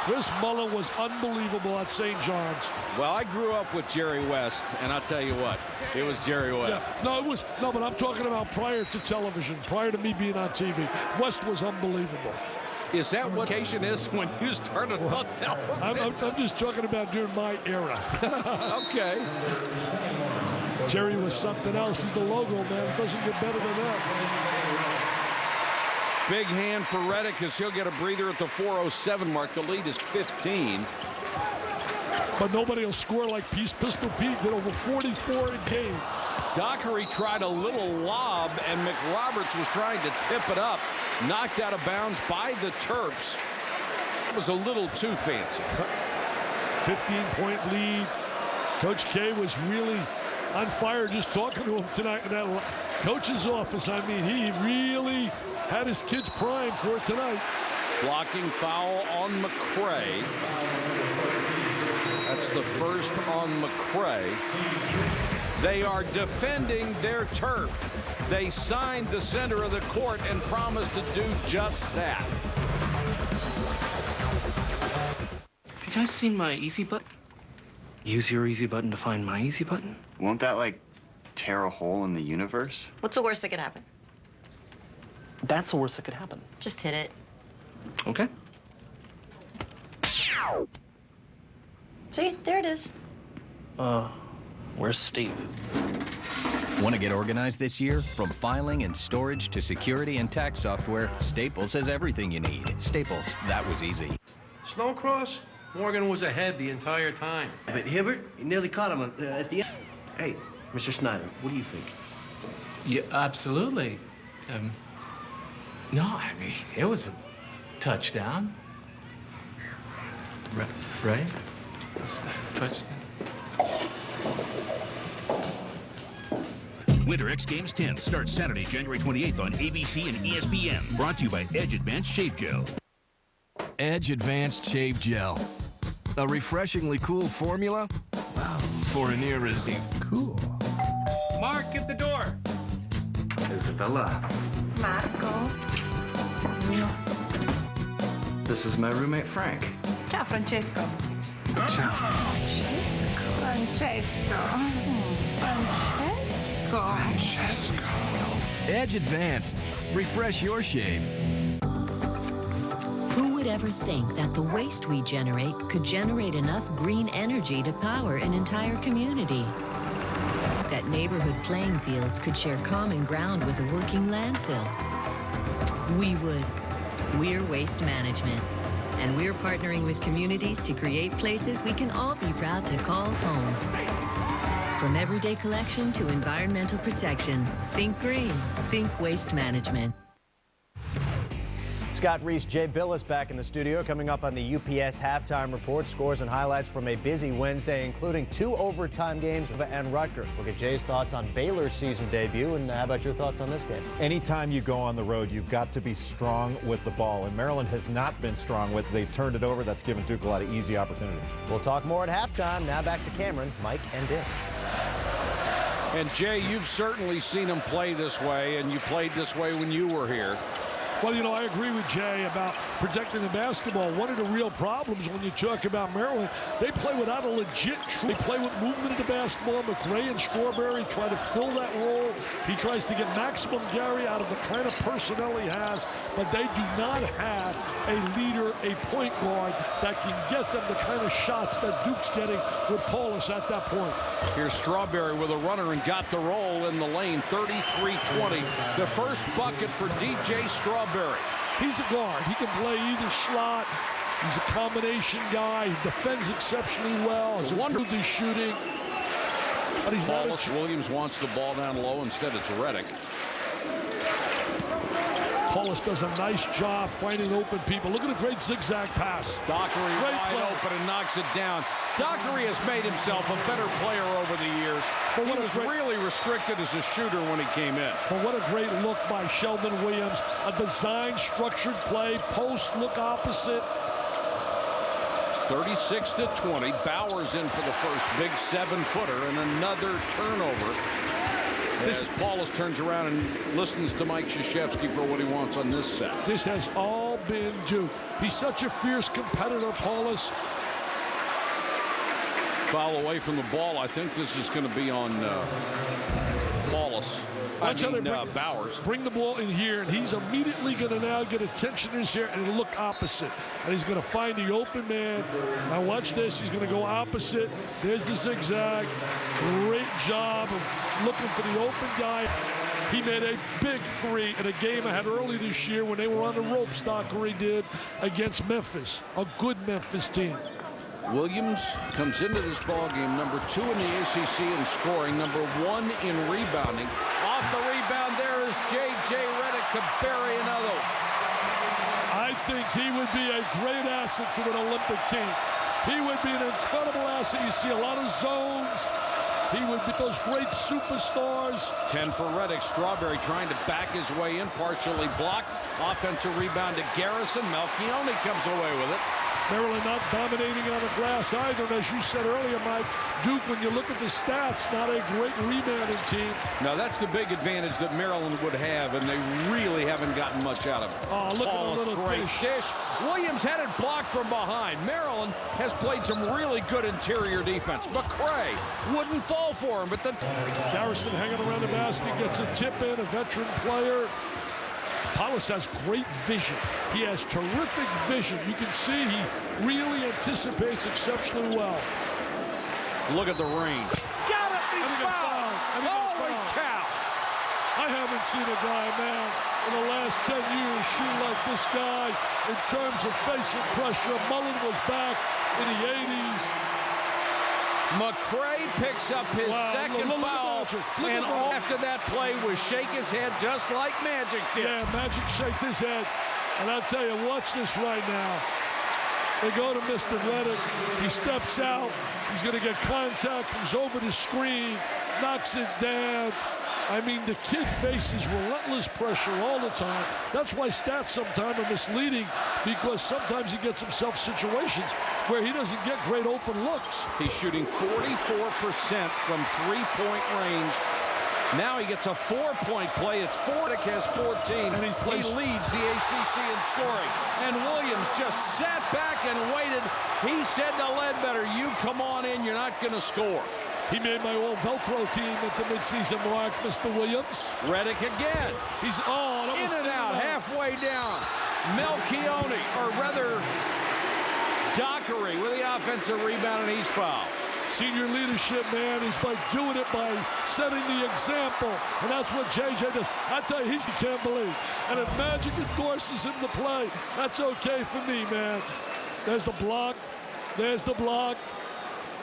Chris Mullen was unbelievable at St. John's. Well, I grew up with Jerry West, and I'll tell you what, it was Jerry West. Yeah. No, but I'm talking about prior to television, prior to me being on TV. West was unbelievable. Is that what occasion is when you started on television? I'm just talking about during my era. Okay. Jerry was something else. He's the logo, man. It doesn't get better than that. Big hand for Reddick as he'll get a breather at the 4:07 mark. The lead is 15. But nobody will score like Pistol Pete did, over 44 a game. Dockery tried a little lob, and McRoberts was trying to tip it up. Knocked out of bounds by the Terps. It was a little too fancy. 15-point lead. Coach K was really on fire just talking to him tonight in that coach's office. I mean, he really had his kids primed for it tonight. Blocking foul on McCray. That's the first on McCray. They are defending their turf. They signed the center of the court and promised to do just that. Have you guys seen my easy button? Use your easy button to find my easy button? Won't that, like, tear a hole in the universe? What's the worst that could happen? That's the worst that could happen. Just hit it. Okay. See, there it is. Where's Steve? Want to get organized this year? From filing and storage to security and tax software, Staples has everything you need. Staples, that was easy. Snowcross? Morgan was ahead the entire time. But Hibbert, he nearly caught him at the end. Hey, Mr. Snyder, what do you think? Yeah, absolutely. No, I mean, it was a touchdown. Right? It's a touchdown. Winter X Games 10 starts Saturday, January 28th on ABC and ESPN. Brought to you by Edge Advanced Shave Gel. Edge Advanced Shave Gel. A refreshingly cool formula for an irresistible. Cool. Mark, at the door. Isabella. Marco. This is my roommate, Frank. Ciao, Francesco. Ciao. Francesco. Edge Advanced. Refresh your shave. Who would ever think that the waste we generate could generate enough green energy to power an entire community? that neighborhood playing fields could share common ground with a working landfill? We would. We're Waste Management. And we're partnering with communities to create places we can all be proud to call home. From everyday collection to environmental protection, think green, think Waste Management. Scott Reese, Jay Billis back in the studio. Coming up on the UPS halftime report, scores and highlights from a busy Wednesday, including 2 overtime games and Rutgers. We'll get Jay's thoughts on Baylor's season debut, and how about your thoughts on this game? Anytime you go on the road, you've got to be strong with the ball, and Maryland has not been strong with it. They've turned it over. That's given Duke a lot of easy opportunities. We'll talk more at halftime. Now back to Cameron, Mike, and Dick. And Jay, you've certainly seen him play this way, and you played this way when you were here. Well, you know, I agree with Jay about protecting the basketball. One of the real problems when you talk about Maryland, they play without a legit, they play with movement of the basketball. McRae and Strawberry try to fill that role. He tries to get maximum Gary out of the kind of personnel he has, but they do not have a leader, a point guard that can get them the kind of shots that Duke's getting with Paulus at that point. Here's Strawberry with a runner and got the roll in the lane, 33-20. The first bucket for DJ Strawberry. He's a guard. He can play either slot. He's a combination guy. He defends exceptionally well. He's improved his shooting. But he's not. Williams wants the ball down low. Instead, it's Reddick. Paulus does a nice job finding open people. Look at a great zigzag pass. Dockery wide open and knocks it down. Dockery has made himself a better player over the years. But he was really restricted as a shooter when he came in. But what a great look by Sheldon Williams. A design structured play, post look opposite. 36-20. Bowers in for the first big 7-footer and another turnover. As Paulus turns around and listens to Mike Krzyzewski for what he wants on this set. This has all been Duke. He's such a fierce competitor, Paulus. Foul away from the ball. I think this is going to be on Paulus. Bowers. Bring the ball in here, and he's immediately going to now get attention in his here and look opposite. And he's going to find the open man. Now watch this. He's going to go opposite. There's the zigzag. Great job of looking for the open guy. He made a big 3 in a game I had early this year when they were on the ropes, Dockery did, against Memphis, a good Memphis team. Williams comes into this ball game number 2 in the ACC in scoring, number 1 in rebounding. Off the rebound, there is J.J. Reddick to bury another. I think he would be a great asset to an Olympic team. He would be an incredible asset. You see a lot of zones. He would be those great superstars. 10 for Reddick. Strawberry trying to back his way in, partially blocked. Offensive rebound to Garrison. Melchione comes away with it. Maryland not dominating on the glass either. And as you said earlier, Mike, Duke, when you look at the stats, not a great rebounding team. Now, that's the big advantage that Maryland would have, and they really haven't gotten much out of it. Oh, look at a little great dish. Williams had it blocked from behind. Maryland has played some really good interior defense. McRae wouldn't fall for him, but the Garrison hanging around the basket, gets a tip in, a veteran player. Paulus has great vision. He has terrific vision. You can see he really anticipates exceptionally well. Look at the range. Got it! He's fouled! Holy cow! I haven't seen a guy, man, in the last 10 years shoot like this guy in terms of facing pressure. Mullen was back in the 80s. McRae picks up his second foul, and after that play was shake his head just like Magic did. Yeah, Magic shaked his head. And I'll tell you, watch this right now. They go to Mr. Reddick. He steps out. He's going to get contact. He's over the screen, knocks it down. I mean, the kid faces relentless pressure all the time. That's why stats sometimes are misleading, because sometimes he gets himself situations where he doesn't get great open looks. He's shooting 44% from three-point range. Now he gets a 4-point play. It's Fordick has 14. And he leads the ACC in scoring. And Williams just sat back and waited. He said to Ledbetter, you come on in, you're not going to score. He made my old Velcro team at the midseason mark, Mr. Williams. Reddick again. He's in and out, halfway down. Melchione, or rather Dockery with the offensive rebound, and he's fouled. senior leadership, man. He's by doing it by setting the example. And that's what JJ does. I tell you, he can't believe. And if Magic endorses him to play, that's okay for me, man. There's the block. There's the block.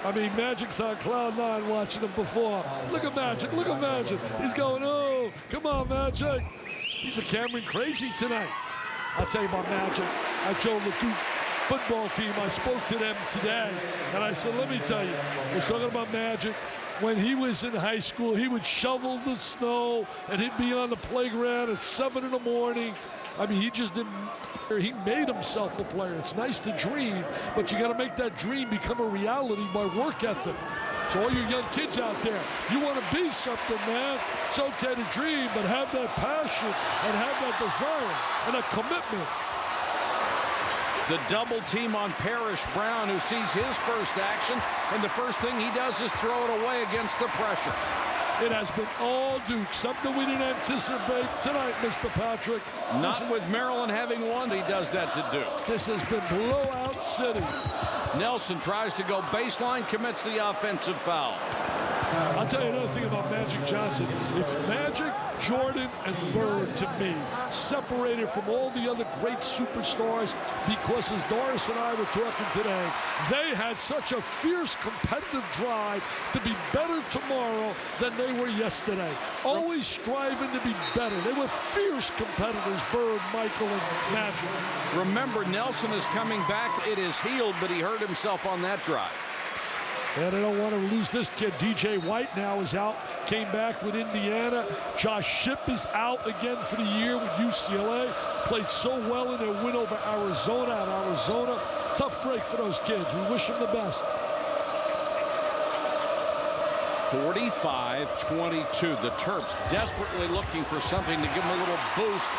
I mean, Magic's on cloud 9 watching him before. Look at Magic. Look at Magic. He's going, oh, come on, Magic. He's a Cameron crazy tonight. I'll tell you about Magic. I told the Duke football team, I spoke to them today, and I said, let me tell you, I was talking about Magic. When he was in high school, he would shovel the snow, and he'd be on the playground at 7 in the morning. I mean, he just didn't. He made himself a player. It's nice to dream, but you got to make that dream become a reality by work ethic. So all you young kids out there, you want to be something, man. It's okay to dream, but have that passion and have that desire and a commitment. The double team on Parrish Brown, who sees his first action, and the first thing he does is throw it away against the pressure. It has been all Duke, something we didn't anticipate tonight, Mr. Patrick. Not with Maryland having won, he does that to Duke. This has been blowout city. Nelson tries to go baseline, commits the offensive foul. I'll tell you another thing about Magic Johnson. It's Magic, Jordan, and Bird, to me, separated from all the other great superstars because, as Doris and I were talking today, they had such a fierce competitive drive to be better tomorrow than they were yesterday. Always striving to be better. They were fierce competitors, Bird, Michael, and Magic. Remember, Nelson is coming back. It is healed, but he hurt himself on that drive. And they don't want to lose this kid. DJ White now is out, came back with Indiana. Josh Shipp is out again for the year with UCLA. Played so well in their win over Arizona at Arizona. Tough break for those kids. We wish them the best. 45-22. The Terps desperately looking for something to give them a little boost.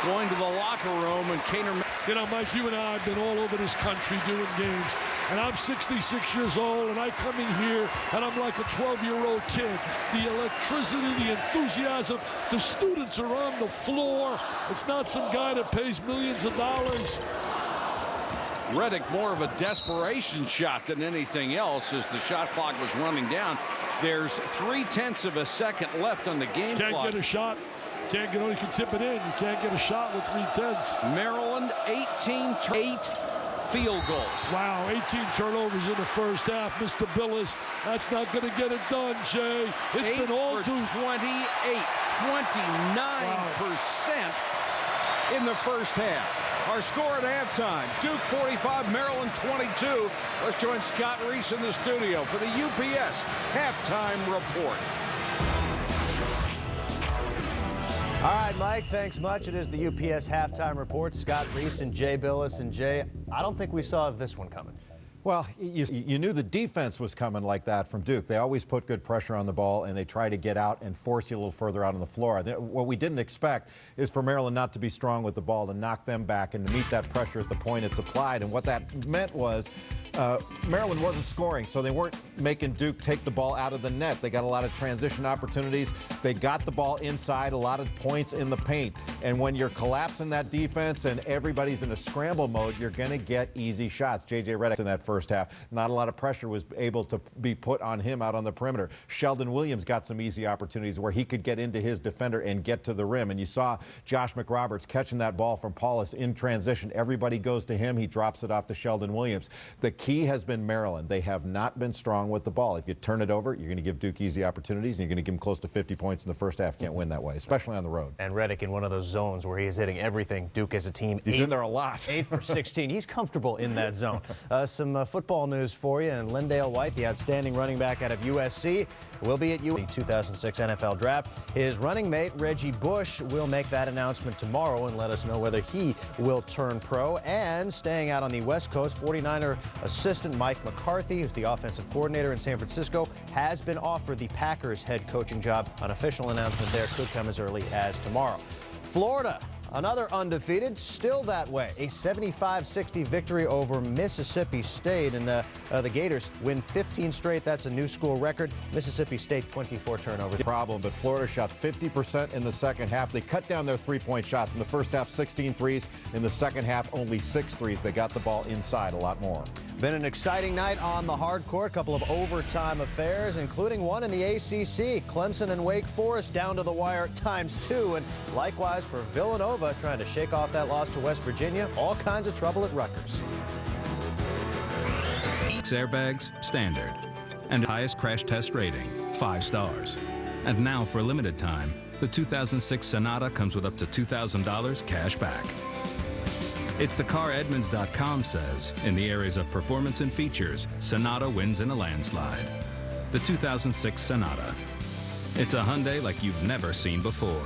Going to the locker room, and Kaner. You know, Mike, you and I have been all over this country doing games. And I'm 66 years old, and I come in here, and I'm like a 12-year-old kid. The electricity, the enthusiasm, the students are on the floor. It's not some guy that pays millions of dollars. Reddick, more of a desperation shot than anything else as the shot clock was running down. There's 0.3 of a second left on the game clock. Can't get a shot. Can't get, you can tip it in. You can't get a shot with 0.3. Maryland, 8 field goals. Wow, 18 turnovers in the first half. Mr. Billis, that's not going to get it done, Jay. It's been all for 28, 29% in the first half. Our score at halftime, Duke 45, Maryland 22. Let's join Scott Reese in the studio for the UPS Halftime Report. All right, Mike, thanks much. It is the UPS Halftime Report. Scott Reese and Jay Billis. And Jay, I don't think we saw this one coming. Well, you knew the defense was coming like that from Duke. They always put good pressure on the ball, and they try to get out and force you a little further out on the floor. What we didn't expect is for Maryland not to be strong with the ball, to knock them back and to meet that pressure at the point it's applied. And what that meant was Maryland wasn't scoring, so they weren't making Duke take the ball out of the net. They got a lot of transition opportunities. They got the ball inside, a lot of points in the paint. And when you're collapsing that defense and everybody's in a scramble mode, you're going to get easy shots. J.J. Redick in that first half, not a lot of pressure was able to be put on him out on the perimeter. Sheldon Williams got some easy opportunities where he could get into his defender and get to the rim. And you saw Josh McRoberts catching that ball from Paulus in transition. Everybody goes to him. He drops it off to Sheldon Williams. The key has been Maryland. They have not been strong with the ball. If you turn it over, you're going to give Duke easy opportunities, and you're going to give them close to 50 points in the first half. Can't win that way, especially on the road. And Redick in one of those zones where he is hitting everything. Duke as a team. He's in there a lot. 8 for 16. He's comfortable in that zone. Some football news for you. And Lindale White, the outstanding running back out of USC, will be at the 2006 NFL Draft. His running mate, Reggie Bush, will make that announcement tomorrow and let us know whether he will turn pro. And staying out on the West Coast, 49er assistant Mike McCarthy, who's the offensive coordinator in San Francisco, has been offered the Packers head coaching job. An official announcement there could come as early as tomorrow. Florida, another undefeated, still that way. A 75-60 victory over Mississippi State, and the Gators win 15 straight. That's a new school record. Mississippi State 24 turnovers. Problem, but Florida shot 50% in the second half. They cut down their three-point shots. In the first half, 16 threes. In the second half, only 6 threes. They got the ball inside a lot more. Been an exciting night on the hard court. A couple of overtime affairs, including one in the ACC. Clemson and Wake Forest down to the wire ×2. And likewise for Villanova, trying to shake off that loss to West Virginia. All kinds of trouble at Rutgers. Airbags, standard. And highest crash test rating, 5 stars. And now for a limited time, the 2006 Sonata comes with up to $2,000 cash back. It's the car Edmunds.com says, in the areas of performance and features, Sonata wins in a landslide. The 2006 Sonata. It's a Hyundai like you've never seen before.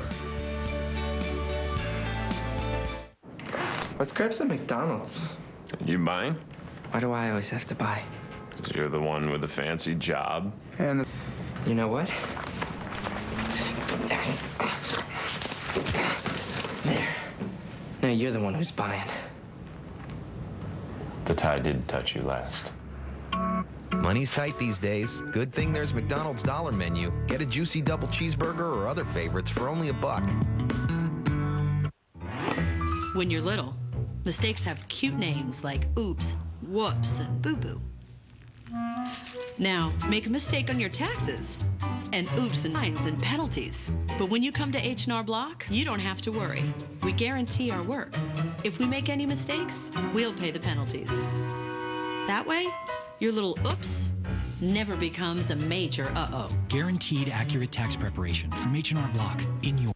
Let's grab some McDonald's. You buying? Why do I always have to buy? 'Cause you're the one with the fancy job. And you know what? There. Now you're the one who's buying. The tie did touch you last. Money's tight these days. Good thing there's McDonald's Dollar Menu. Get a juicy double cheeseburger or other favorites for only $1. When you're little, mistakes have cute names like oops, whoops, and boo-boo. Now, make a mistake on your taxes, and oops and fines and penalties. But when you come to H&R Block, you don't have to worry. We guarantee our work. If we make any mistakes, we'll pay the penalties. That way, your little oops never becomes a major uh-oh. Guaranteed accurate tax preparation from H&R Block in your...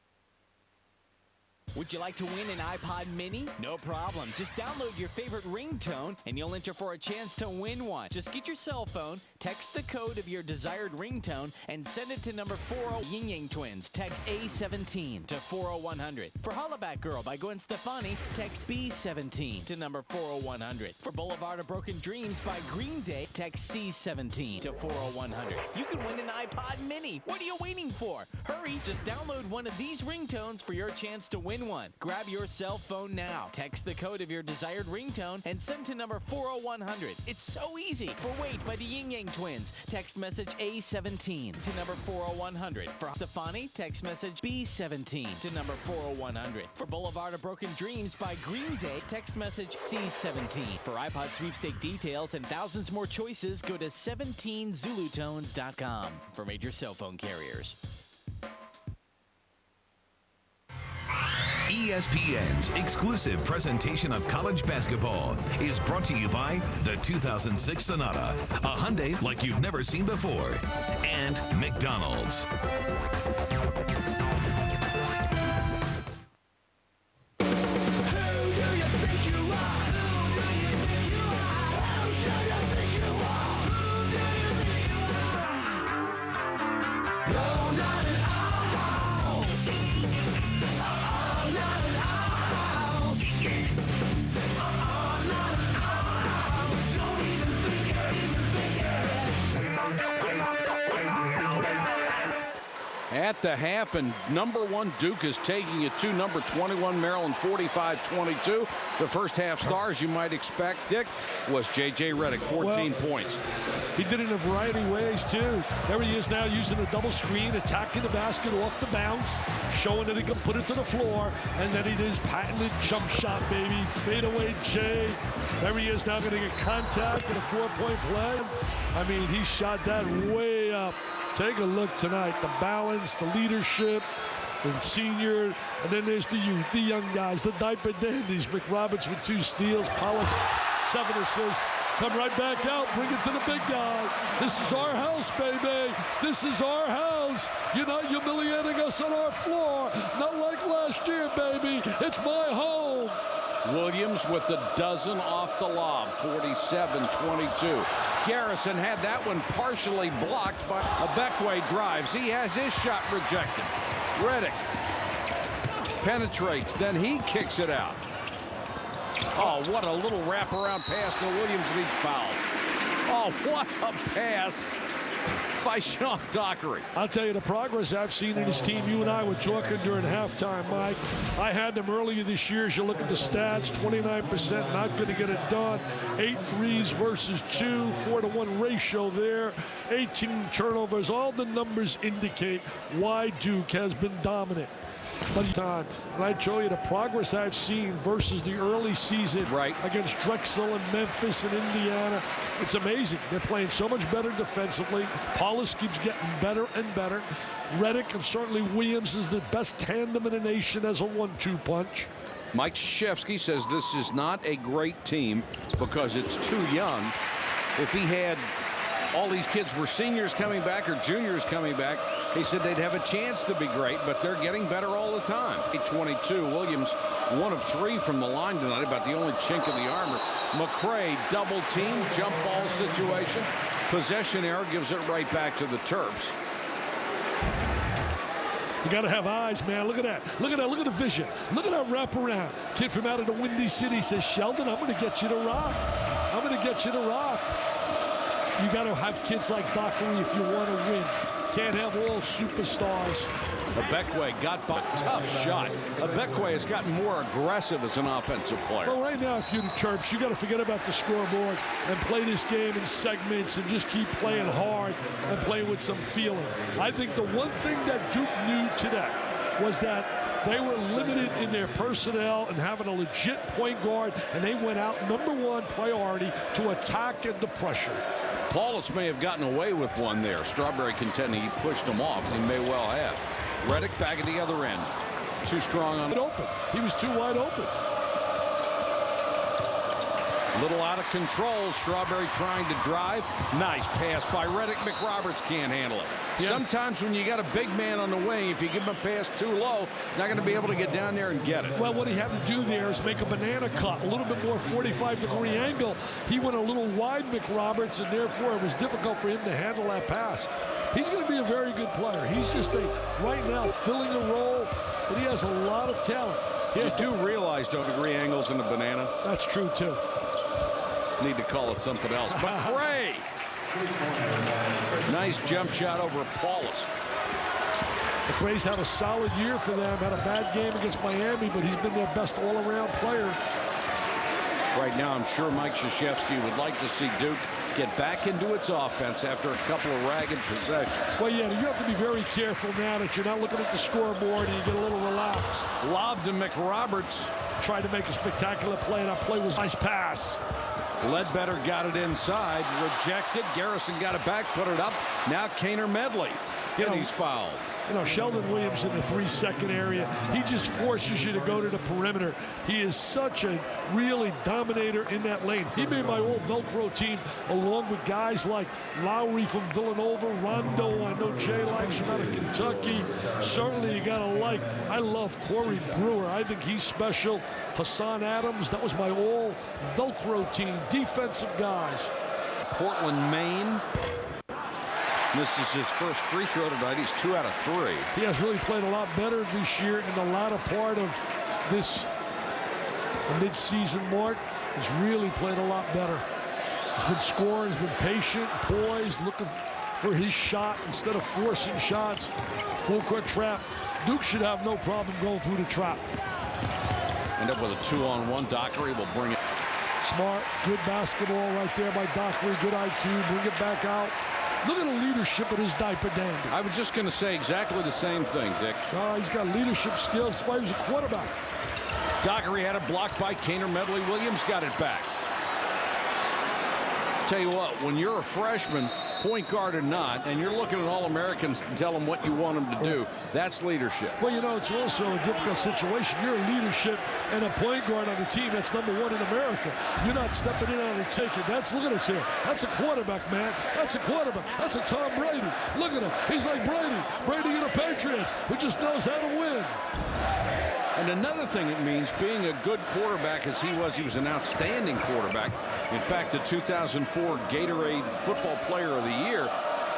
Would you like to win an iPod mini? No problem. Just download your favorite ringtone and you'll enter for a chance to win one. Just get your cell phone, text the code of your desired ringtone, and send it to number 40 Ying Yang Twins. Text A17 to 40100. For Hollaback Girl by Gwen Stefani, text B17 to number 40100. For Boulevard of Broken Dreams by Green Day, text C17 to 40100. You can win an iPod mini. What are you waiting for? Hurry, just download one of these ringtones for your chance to win one. Grab your cell phone now. Text the code of your desired ringtone and send to number 40100. It's so easy. For Wait by the Ying Yang Twins, text message A17 to number 40100. For Stefani, text message B17 to number 40100. For Boulevard of Broken Dreams by Green Day, text message C17. For iPod sweepstake details and thousands more choices, go to 17zulutones.com for major cell phone carriers. ESPN's exclusive presentation of college basketball is brought to you by the 2006 Sonata, a Hyundai like you've never seen before, and McDonald's. At the half, and number 1 Duke is taking it to number 21 Maryland 45-22. The first half stars you might expect, Dick, was J.J. Redick, 14 points. He did it in a variety of ways, too. There he is now using a double screen, attacking the basket off the bounce, showing that he can put it to the floor, and then it is patented jump shot, baby. Fadeaway J. There he is now getting a contact and a 4-point play. I mean, he shot that way up. Take a look tonight. The balance, the leadership, the senior, and then there's the youth, the young guys, the diaper dandies. McRoberts with 2 steals, Pollis 7 assists. Come right back out, bring it to the big guy. This is our house, baby. This is our house. You're not humiliating us on our floor. Not like last year, baby. It's my home. Williams with the dozen off the lob, 47-22. Garrison had that one partially blocked by Abekwe drives. He has his shot rejected. Redick penetrates, then he kicks it out. Oh, what a little wraparound pass to Williams, and he's fouled. Oh, what a pass by Sean Dockery. I'll tell you the progress I've seen in his team. You and I were talking during halftime, Mike. I had them earlier this year. As you look at the stats, 29% not going to get it done. 8 threes versus 2, 4-to-1 ratio there. 18 turnovers. All the numbers indicate why Duke has been dominant. But and I'd show you the progress I've seen versus the early season against Drexel and Memphis and Indiana. It's amazing. They're playing so much better defensively. Paulus keeps getting better and better. Reddick and certainly Williams is the best tandem in the nation as a 1-2 punch. Mike Krzyzewski says this is not a great team because it's too young. If he had all these kids were seniors coming back or juniors coming back, he said they'd have a chance to be great, but they're getting better all the time. 22, Williams 1 of 3 from the line tonight, about the only chink in the armor. McCray double team, jump ball situation. Possession error gives it right back to the Terps. You got to have eyes, man. Look at that. Look at that. Look at the vision. Look at that wraparound. Kid from out of the Windy City says, Sheldon, I'm going to get you to rock. I'm going to get you to rock. You got to have kids like Dockery if you want to win. Can't have all superstars. Abekwe got by a tough shot. Abekwe has gotten more aggressive as an offensive player. Well, right now, if you're the Terps, you got to forget about the scoreboard and play this game in segments and just keep playing hard and playing with some feeling. I think the one thing that Duke knew today was that they were limited in their personnel and having a legit point guard, and they went out #1 priority to attack and the pressure. Paulus may have gotten away with one there. Strawberry contending he pushed him off. He may well have. Reddick back at the other end. Too strong on. Open. He was too wide open. Little out of control. Strawberry trying to drive. Nice pass by Reddick. McRoberts can't handle it. Yeah. Sometimes when you got a big man on the wing, if you give him a pass too low, not going to be able to get down there and get it. Well, what he had to do there is make a banana cut, a little bit more 45-degree angle. He went a little wide, McRoberts, and therefore it was difficult for him to handle that pass. He's going to be a very good player. He's just right now filling a role, but he has a lot of talent. You do realize degree angles in the banana? That's true, too. Need to call it something else. McCray! Nice jump shot over Paulus. McCray's had a solid year for them. Had a bad game against Miami, but he's been their best all-around player. Right now, I'm sure Mike Krzyzewski would like to see Duke get back into its offense after a couple of ragged possessions. Well, yeah, you have to be very careful now that you're not looking at the scoreboard and you get a little relaxed. Lob to McRoberts. Tried to make a spectacular play, and that play was a nice pass. Ledbetter got it inside, rejected. Garrison got it back, put it up. Now Kaner Medley. And he's fouled. You know, Sheldon Williams in the 3-second area, he just forces you to go to the perimeter. He is such a really dominator in that lane. He made my old Velcro team along with guys like Lowry from Villanova, Rondo, I know Jay likes from out of Kentucky. Certainly you got to like, I love Corey Brewer. I think he's special. Hassan Adams, that was my all Velcro team, defensive guys. Portland, Maine. This is his first free throw tonight. He's 2 out of 3. He has really played a lot better this year in the latter part of this mid-season mark. He's really played a lot better. He's been scoring, he's been patient, poised, looking for his shot instead of forcing shots. Full court trap. Duke should have no problem going through the trap. End up with a 2-on-1. Dockery will bring it. Smart, good basketball right there by Dockery. Good IQ, bring it back out. Look at the leadership of his diaper dandy. I was just going to say exactly the same thing, Dick. He's got leadership skills. That's why he was a quarterback. Dockery had it blocked by Kaner Medley. Williams got it back. Tell you what, when you're a freshman, point guard or not, and you're looking at All-Americans and tell them what you want them to do, that's leadership. Well, you know, it's also a difficult situation. You're a leadership and a point guard on the team that's #1 in America. You're not stepping in on and taking. Look at us here. That's a quarterback, man. That's a quarterback. That's a Tom Brady. Look at him. He's like Brady. Brady in the Patriots, who just knows how to win. And another thing it means, being a good quarterback as he was an outstanding quarterback. In fact, the 2004 Gatorade Football Player of the Year,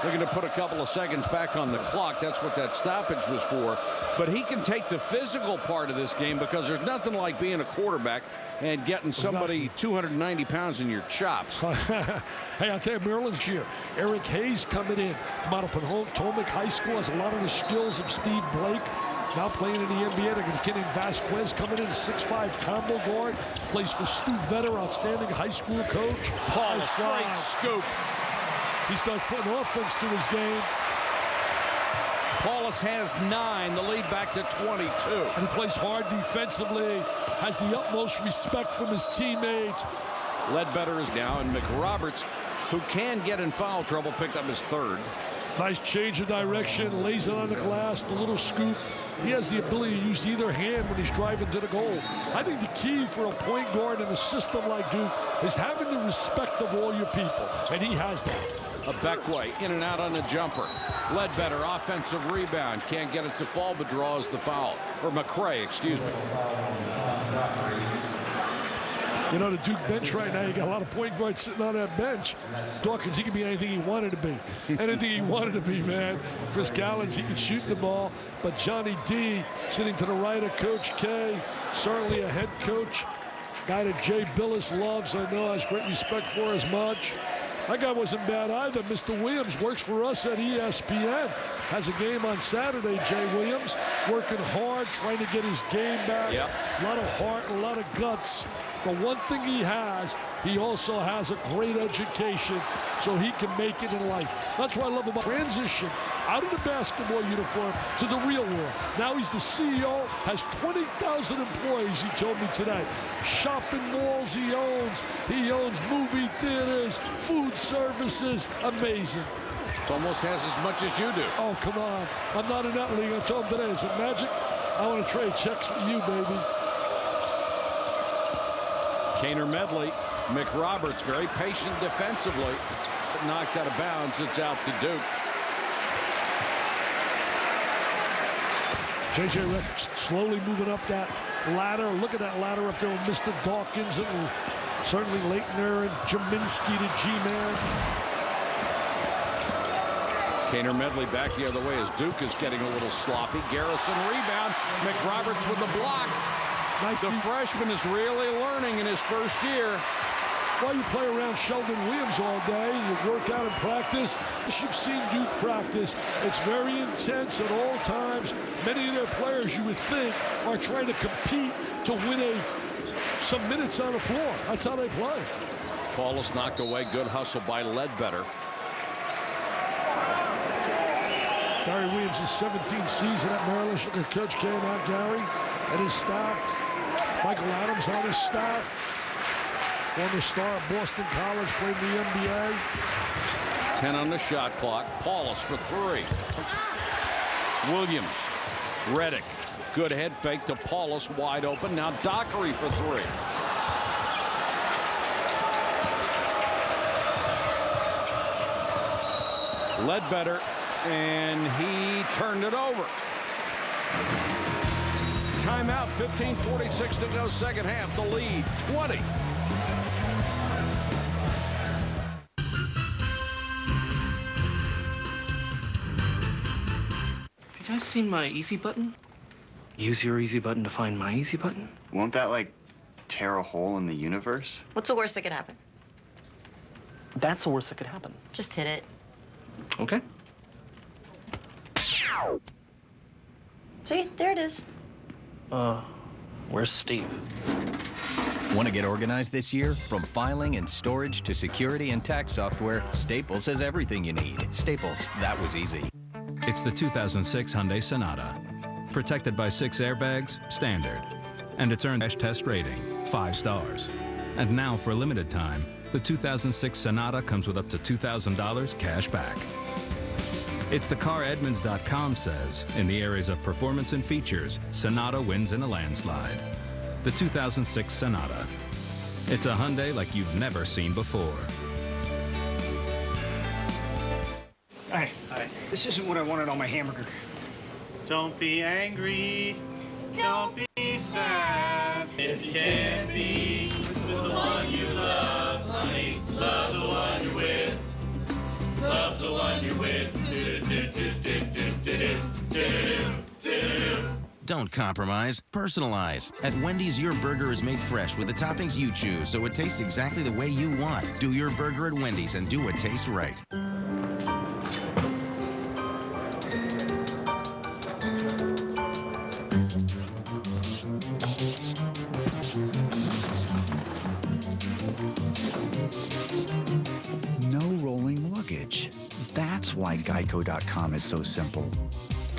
they're going to put a couple of seconds back on the clock. That's what that stoppage was for. But he can take the physical part of this game because there's nothing like being a quarterback and getting somebody 290 pounds in your chops. Hey, I'll tell you, Maryland's here. Eric Hayes coming in from out of Potomac High School, has a lot of the skills of Steve Blake. Now playing in the NBA, they're getting Vasquez coming in, 6'5" combo guard. Plays for Stu Vetter, outstanding high school coach. Paulus, great scoop. He starts putting offense to his game. Paulus has 9, the lead back to 22. And he plays hard defensively, has the utmost respect from his teammates. Ledbetter is now, and McRoberts, who can get in foul trouble, picked up his 3rd. Nice change of direction, lays it on the glass, the little scoop. He has the ability to use either hand when he's driving to the goal. I think the key for a point guard in a system like Duke is having the respect of all your people, and he has that. A Beckway in and out on a jumper. Ledbetter, offensive rebound. Can't get it to fall, but draws the foul. Or McRae, excuse me. You know, the Duke bench right now, you got a lot of point guards sitting on that bench. Dawkins, he could be anything he wanted to be. Anything he wanted to be, man. Chris Gallins, he could shoot the ball. But Johnny D, sitting to the right of Coach K, certainly a head coach. Guy that Jay Billis loves, I know, has great respect for as much. That guy wasn't bad either. Mr. Williams works for us at ESPN. Has a game on Saturday, Jay Williams. Working hard, trying to get his game back. Yep. A lot of heart, a lot of guts. The one thing he also has a great education so he can make it in life. That's what I love about transition out of the basketball uniform to the real world. Now he's the CEO, has 20,000 employees, he told me today. Shopping malls he owns. He owns movie theaters, food services. Amazing. Almost has as much as you do. Oh, come on. I'm not in that league. I told him today, is it magic? I want to trade checks with you, baby. Kaner Medley, McRoberts, very patient defensively. Knocked out of bounds. It's out to Duke. J.J. Redick slowly moving up that ladder. Look at that ladder up there with Mr. Dawkins and certainly Leitner and Jaminski to G-Man. Kaner Medley back the other way as Duke is getting a little sloppy. Garrison rebound. McRoberts with the block. Nice. The freshman is really learning in his first year. Well, you play around Sheldon Williams all day. You work out and practice. As you've seen Duke practice, it's very intense at all times. Many of their players, you would think, are trying to compete to win some minutes on the floor. That's how they play. Paulus knocked away. Good hustle by Ledbetter. Gary Williams' 17th season at Maryland. Look at Coach K now, Gary, and his staff. Michael Adams on his staff. Former star at Boston College, played in the NBA. 10 on the shot clock. Paulus for 3. Williams. Redick. Good head fake to Paulus, wide open. Now Dockery for 3. Ledbetter, and he turned it over. Timeout, 15:46 to go, second half. The lead, 20. Have you guys seen my easy button? Use your easy button to find my easy button? Won't that, like, tear a hole in the universe? What's the worst that could happen? That's the worst that could happen. Just hit it. Okay. See, there it is. Where's Steve? Want to get organized this year? From filing and storage to security and tax software, Staples has everything you need. Staples, that was easy. It's the 2006 Hyundai Sonata. Protected by 6 airbags, standard. And it's earned crash test rating, 5 stars. And now, for a limited time, the 2006 Sonata comes with up to $2,000 cash back. It's the car Edmunds.com says, in the areas of performance and features, Sonata wins in a landslide. The 2006 Sonata. It's a Hyundai like you've never seen before. Hi. This isn't what I wanted on my hamburger. Don't be angry. Don't be sad. If you can't be with the one you love, honey, love the one you're with. Love the one you're with. Don't compromise, personalize. At Wendy's, your burger is made fresh with the toppings you choose, so it tastes exactly the way you want. Do your burger at Wendy's and do what tastes right. No rolling luggage. That's why Geico.com is so simple.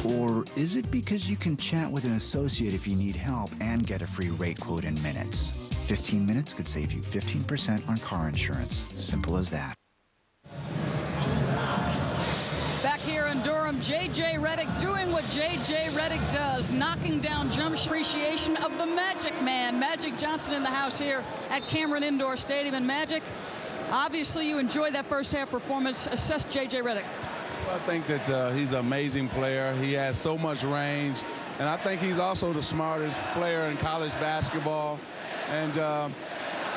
Or is it because you can chat with an associate if you need help and get a free rate quote in minutes? 15 minutes could save you 15% on car insurance. Simple as that. Back here in Durham, J.J. Redick doing what J.J. Redick does, knocking down jump appreciation of the Magic Man. Magic Johnson in the house here at Cameron Indoor Stadium. And Magic, obviously you enjoyed that first half performance. Assess J.J. Redick. I think that he's an amazing player. He has so much range, and I think he's also the smartest player in college basketball. And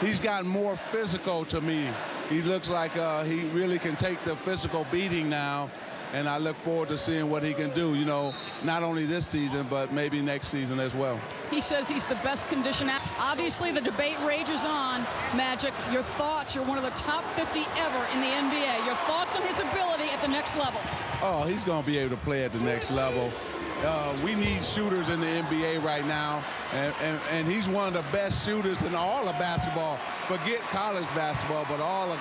he's gotten more physical to me. He looks like he really can take the physical beating now, and I look forward to seeing what he can do, you know, not only this season, but maybe next season as well. He says he's the best conditioned. Obviously, the debate rages on. Magic, your thoughts? You're one of the top 50 ever in the NBA. Your thoughts on his ability at the next level? Oh, he's going to be able to play at the next level. We need shooters in the NBA right now, and he's one of the best shooters in all of basketball. Forget college basketball, but all of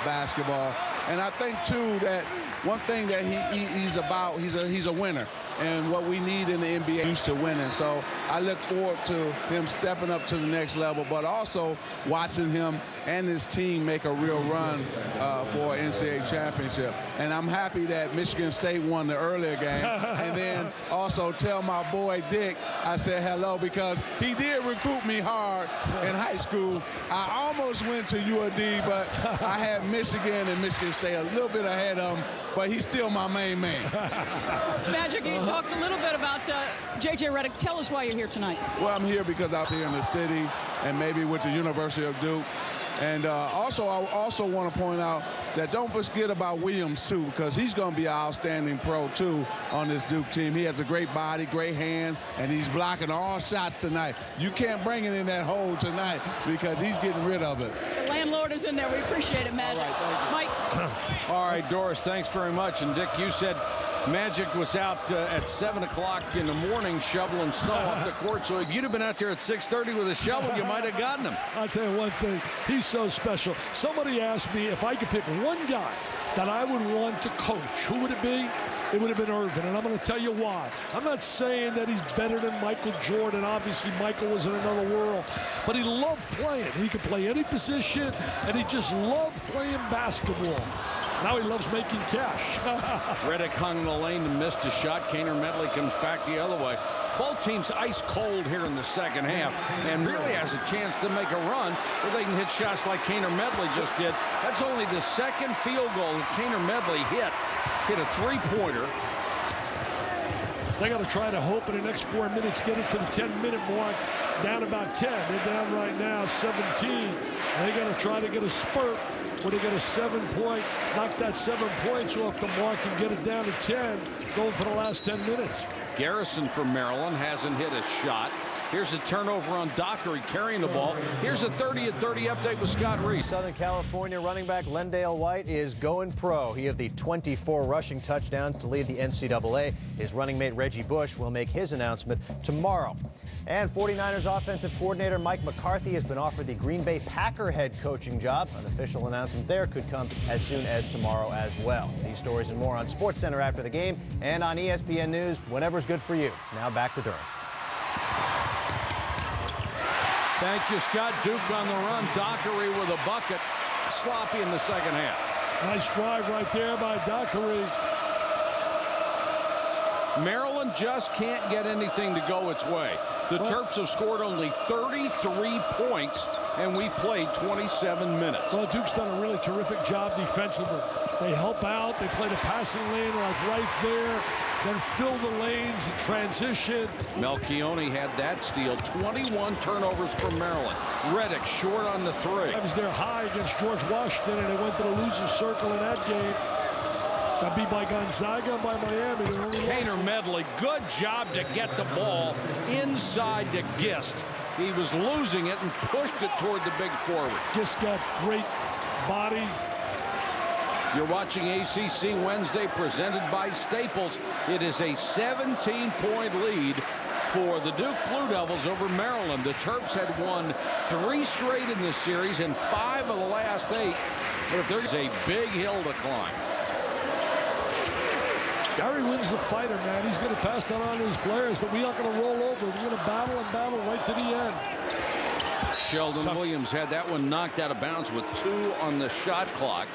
basketball. And I think, too, that one thing that he's about, he's a winner. And what we need in the NBA is used to winning. So I look forward to him stepping up to the next level, but also watching him and his team make a real run for an NCAA championship. And I'm happy that Michigan State won the earlier game. And then also tell my boy Dick I said hello, because he did recruit me hard in high school. I almost went to UAD, but I had Michigan and Michigan State a little bit ahead of him, but he's still my main man. Magic, you talked a little bit about J.J. Redick. Tell us why you're here tonight. Well, I'm here because I was here in the city and maybe with the University of Duke. And I also want to point out that don't forget about Williams, too, because he's going to be an outstanding pro, too, on this Duke team. He has a great body, great hand, and he's blocking all shots tonight. You can't bring it in that hole tonight because he's getting rid of it. The landlord is in there. We appreciate it, Magic. All right, thank you. All right, Doris, thanks very much. And, Dick, you said Magic was out at 7 o'clock in the morning shoveling snow off the court, so if you'd have been out there at 6:30 with a shovel, you might have gotten him. I'll tell you one thing, he's so special. Somebody asked me if I could pick one guy that I would want to coach. Who would it be? It would have been Irvin, and I'm going to tell you why. I'm not saying that he's better than Michael Jordan. Obviously, Michael was in another world, but he loved playing. He could play any position, and he just loved playing basketball. Now he loves making cash. Redick hung in the lane and missed a shot. Kaner Medley comes back the other way. Both teams ice cold here in the second half, and really has a chance to make a run where they can hit shots like Kaner Medley just did. That's only the second field goal that Kaner Medley hit a three-pointer. They got to try to hope in the next 4 minutes get it to the 10-minute mark. Down about 10. They're down right now 17. They got to try to get a spurt where they get a 7-point, knock that 7 points off the mark and get it down to 10, going for the last 10 minutes. Garrison from Maryland hasn't hit a shot. Here's a turnover on Dockery carrying the ball. Here's a 30-30 update with Scott Reese. Southern California running back Lendale White is going pro. He had the 24 rushing touchdowns to lead the NCAA. His running mate Reggie Bush will make his announcement tomorrow. And 49ers offensive coordinator Mike McCarthy has been offered the Green Bay Packer head coaching job. An official announcement there could come as soon as tomorrow as well. These stories and more on SportsCenter after the game and on ESPN News, whatever's good for you. Now back to Durham. Thank you, Scott. Duke on the run. Dockery with a bucket. Sloppy in the second half. Nice drive right there by Dockery. Maryland just can't get anything to go its way. The Terps have scored only 33 points, and we played 27 minutes. Well, Duke's done a really terrific job defensively. They help out. They play the passing lane like right there, then fill the lanes in transition. Melchione had that steal. 21 turnovers for Maryland. Redick short on the three. That was their high against George Washington, and they went to the loser's circle in that game. Got beat by Gonzaga and by Miami. Kaner Medley, good job to get the ball inside to Gist. He was losing it and pushed it toward the big forward. Gist got great body. You're watching ACC Wednesday presented by Staples. It is a 17-point lead for the Duke Blue Devils over Maryland. The Terps had won 3 straight in this series and 5 of the last 8. But if there's a big hill to climb. Gary Wynn's a fighter, man. He's going to pass that on to his players that we aren't going to roll over. We're going to battle and battle right to the end. Sheldon Williams had that one knocked out of bounds with 2 on the shot clock.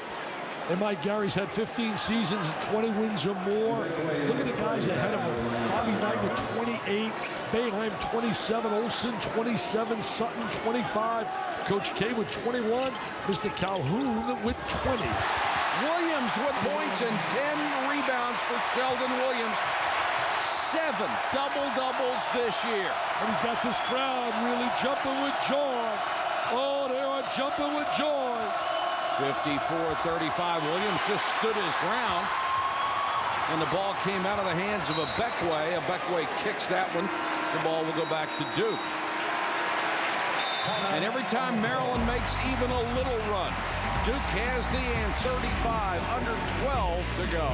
And Mike, Gary's had 15 seasons, 20 wins or more. Look at the guys ahead of him. Bobby Knight with 28, Boeheim 27, Olsen 27, Sutton 25, Coach K with 21, Mr. Calhoun with 20. Williams with points and 10 rebounds for Sheldon Williams. 7 double-doubles this year. And he's got this crowd really jumping with joy. Oh, they are jumping with joy. 54-35. Williams just stood his ground. And the ball came out of the hands of a Beckway. A Beckway kicks that one. The ball will go back to Duke. And every time Maryland makes even a little run, Duke has the answer. 35, under 12 to go.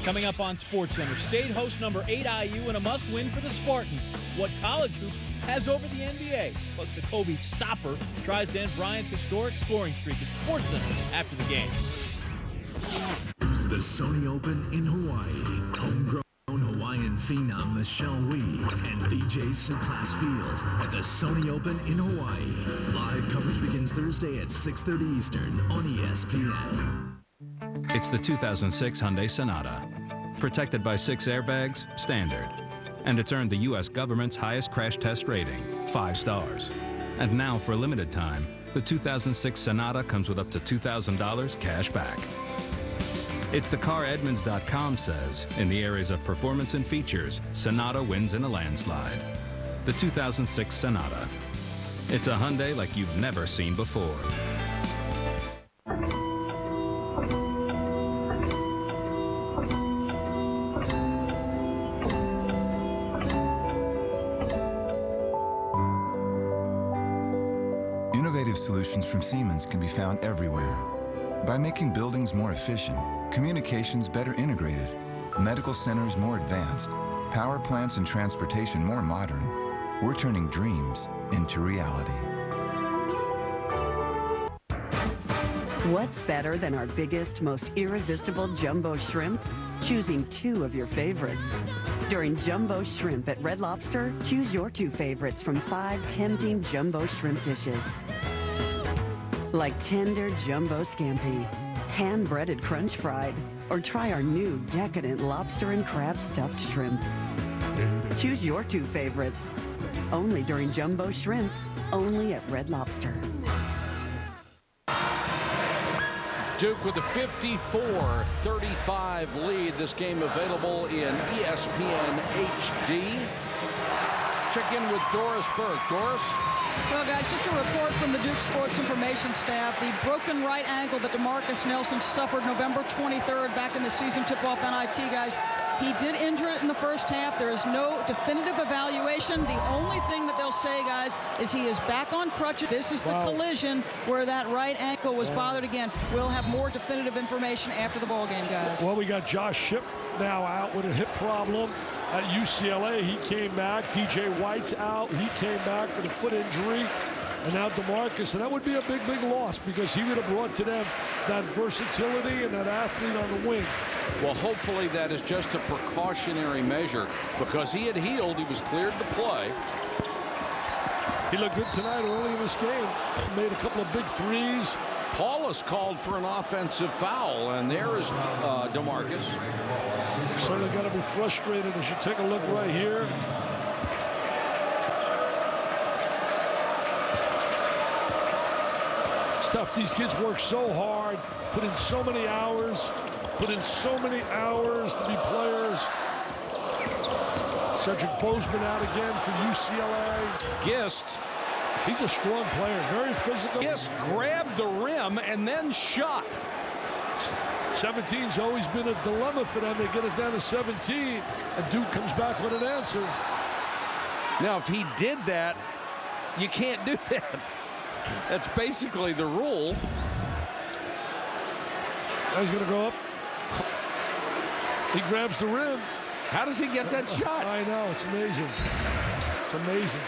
Coming up on SportsCenter, State hosts number 8 IU in a must-win for the Spartans. What college hoops has over the NBA. Plus, the Kobe stopper tries to end Bryant's historic scoring streak at SportsCenter after the game. The Sony Open in Hawaii. Homegrown Hawaiian phenom Michelle Wie and VJ Class Field at the Sony Open in Hawaii. Live coverage begins Thursday at 6:30 Eastern on ESPN. It's the 2006 Hyundai Sonata. Protected by 6 airbags, standard. And it's earned the U.S. government's highest crash test rating, 5 stars. And now, for a limited time, the 2006 Sonata comes with up to $2,000 cash back. It's the car Edmunds.com says, in the areas of performance and features, Sonata wins in a landslide. The 2006 Sonata. It's a Hyundai like you've never seen before. Innovative solutions from Siemens can be found everywhere. By making buildings more efficient, communications better integrated, medical centers more advanced, power plants and transportation more modern, we're turning dreams into reality. What's better than our biggest, most irresistible jumbo shrimp? Choosing 2 of your favorites. During Jumbo Shrimp at Red Lobster, choose your 2 favorites from 5 tempting jumbo shrimp dishes. Like tender jumbo scampi, hand-breaded crunch fried, or try our new decadent lobster and crab stuffed shrimp. Choose your 2 favorites. Only during Jumbo Shrimp, only at Red Lobster. Duke with a 54-35 lead. This game available in ESPN HD. Check in with Doris Burke. Doris? Well, guys, just a report from the Duke Sports Information staff. The broken right ankle that DeMarcus Nelson suffered November 23rd back in the season tip-off NIT, guys. He did injure it in the first half. There is no definitive evaluation. The only thing that they'll say, guys, is he is back on crutches. This is the collision where that right ankle was bothered again. We'll have more definitive information after the ball game, guys. Well, we got Josh Shipp now out with a hip problem at UCLA. He came back. DJ White's out. He came back with a foot injury. And now DeMarcus, and that would be a big, big loss because he would have brought to them that versatility and that athlete on the wing. Well, hopefully that is just a precautionary measure because he had healed. He was cleared to play. He looked good tonight early in this game. Made a couple of big threes. Paulus called for an offensive foul, and there is DeMarcus. Certainly got to be frustrated as you take a look right here. It's tough. These kids work so hard, put in so many hours to be players. Cedric Bozeman out again for UCLA. Gist. He's a strong player, very physical. Gist grabbed the rim and then shot. 17's always been a dilemma for them. They get it down to 17, and Duke comes back with an answer. Now, if he did that, you can't do that. That's basically the rule. Now he's going to go up. He grabs the rim. How does he get that shot? I know. It's amazing. It's amazing.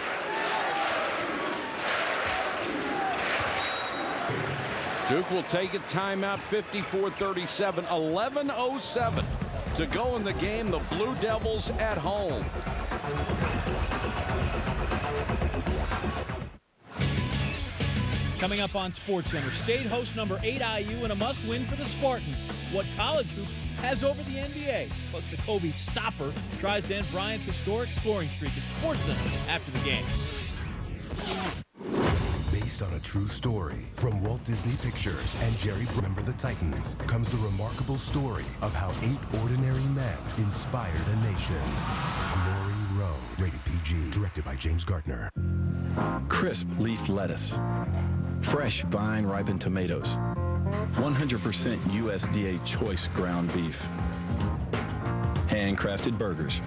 Duke will take a timeout, 54-37, 11:07 to go in the game. The Blue Devils at home. Coming up on SportsCenter, State hosts number 8 IU in a must-win for the Spartans. What college hoops has over the NBA? Plus the Kobe stopper tries to end Bryant's historic scoring streak at SportsCenter after the game. Based on a true story from Walt Disney Pictures and Jerry Remember the Titans comes the remarkable story of how 8 ordinary men inspired a nation. Glory Road, rated PG, directed by James Gardner. Crisp leaf lettuce, fresh vine-ripened tomatoes, 100% USDA choice ground beef, handcrafted burgers,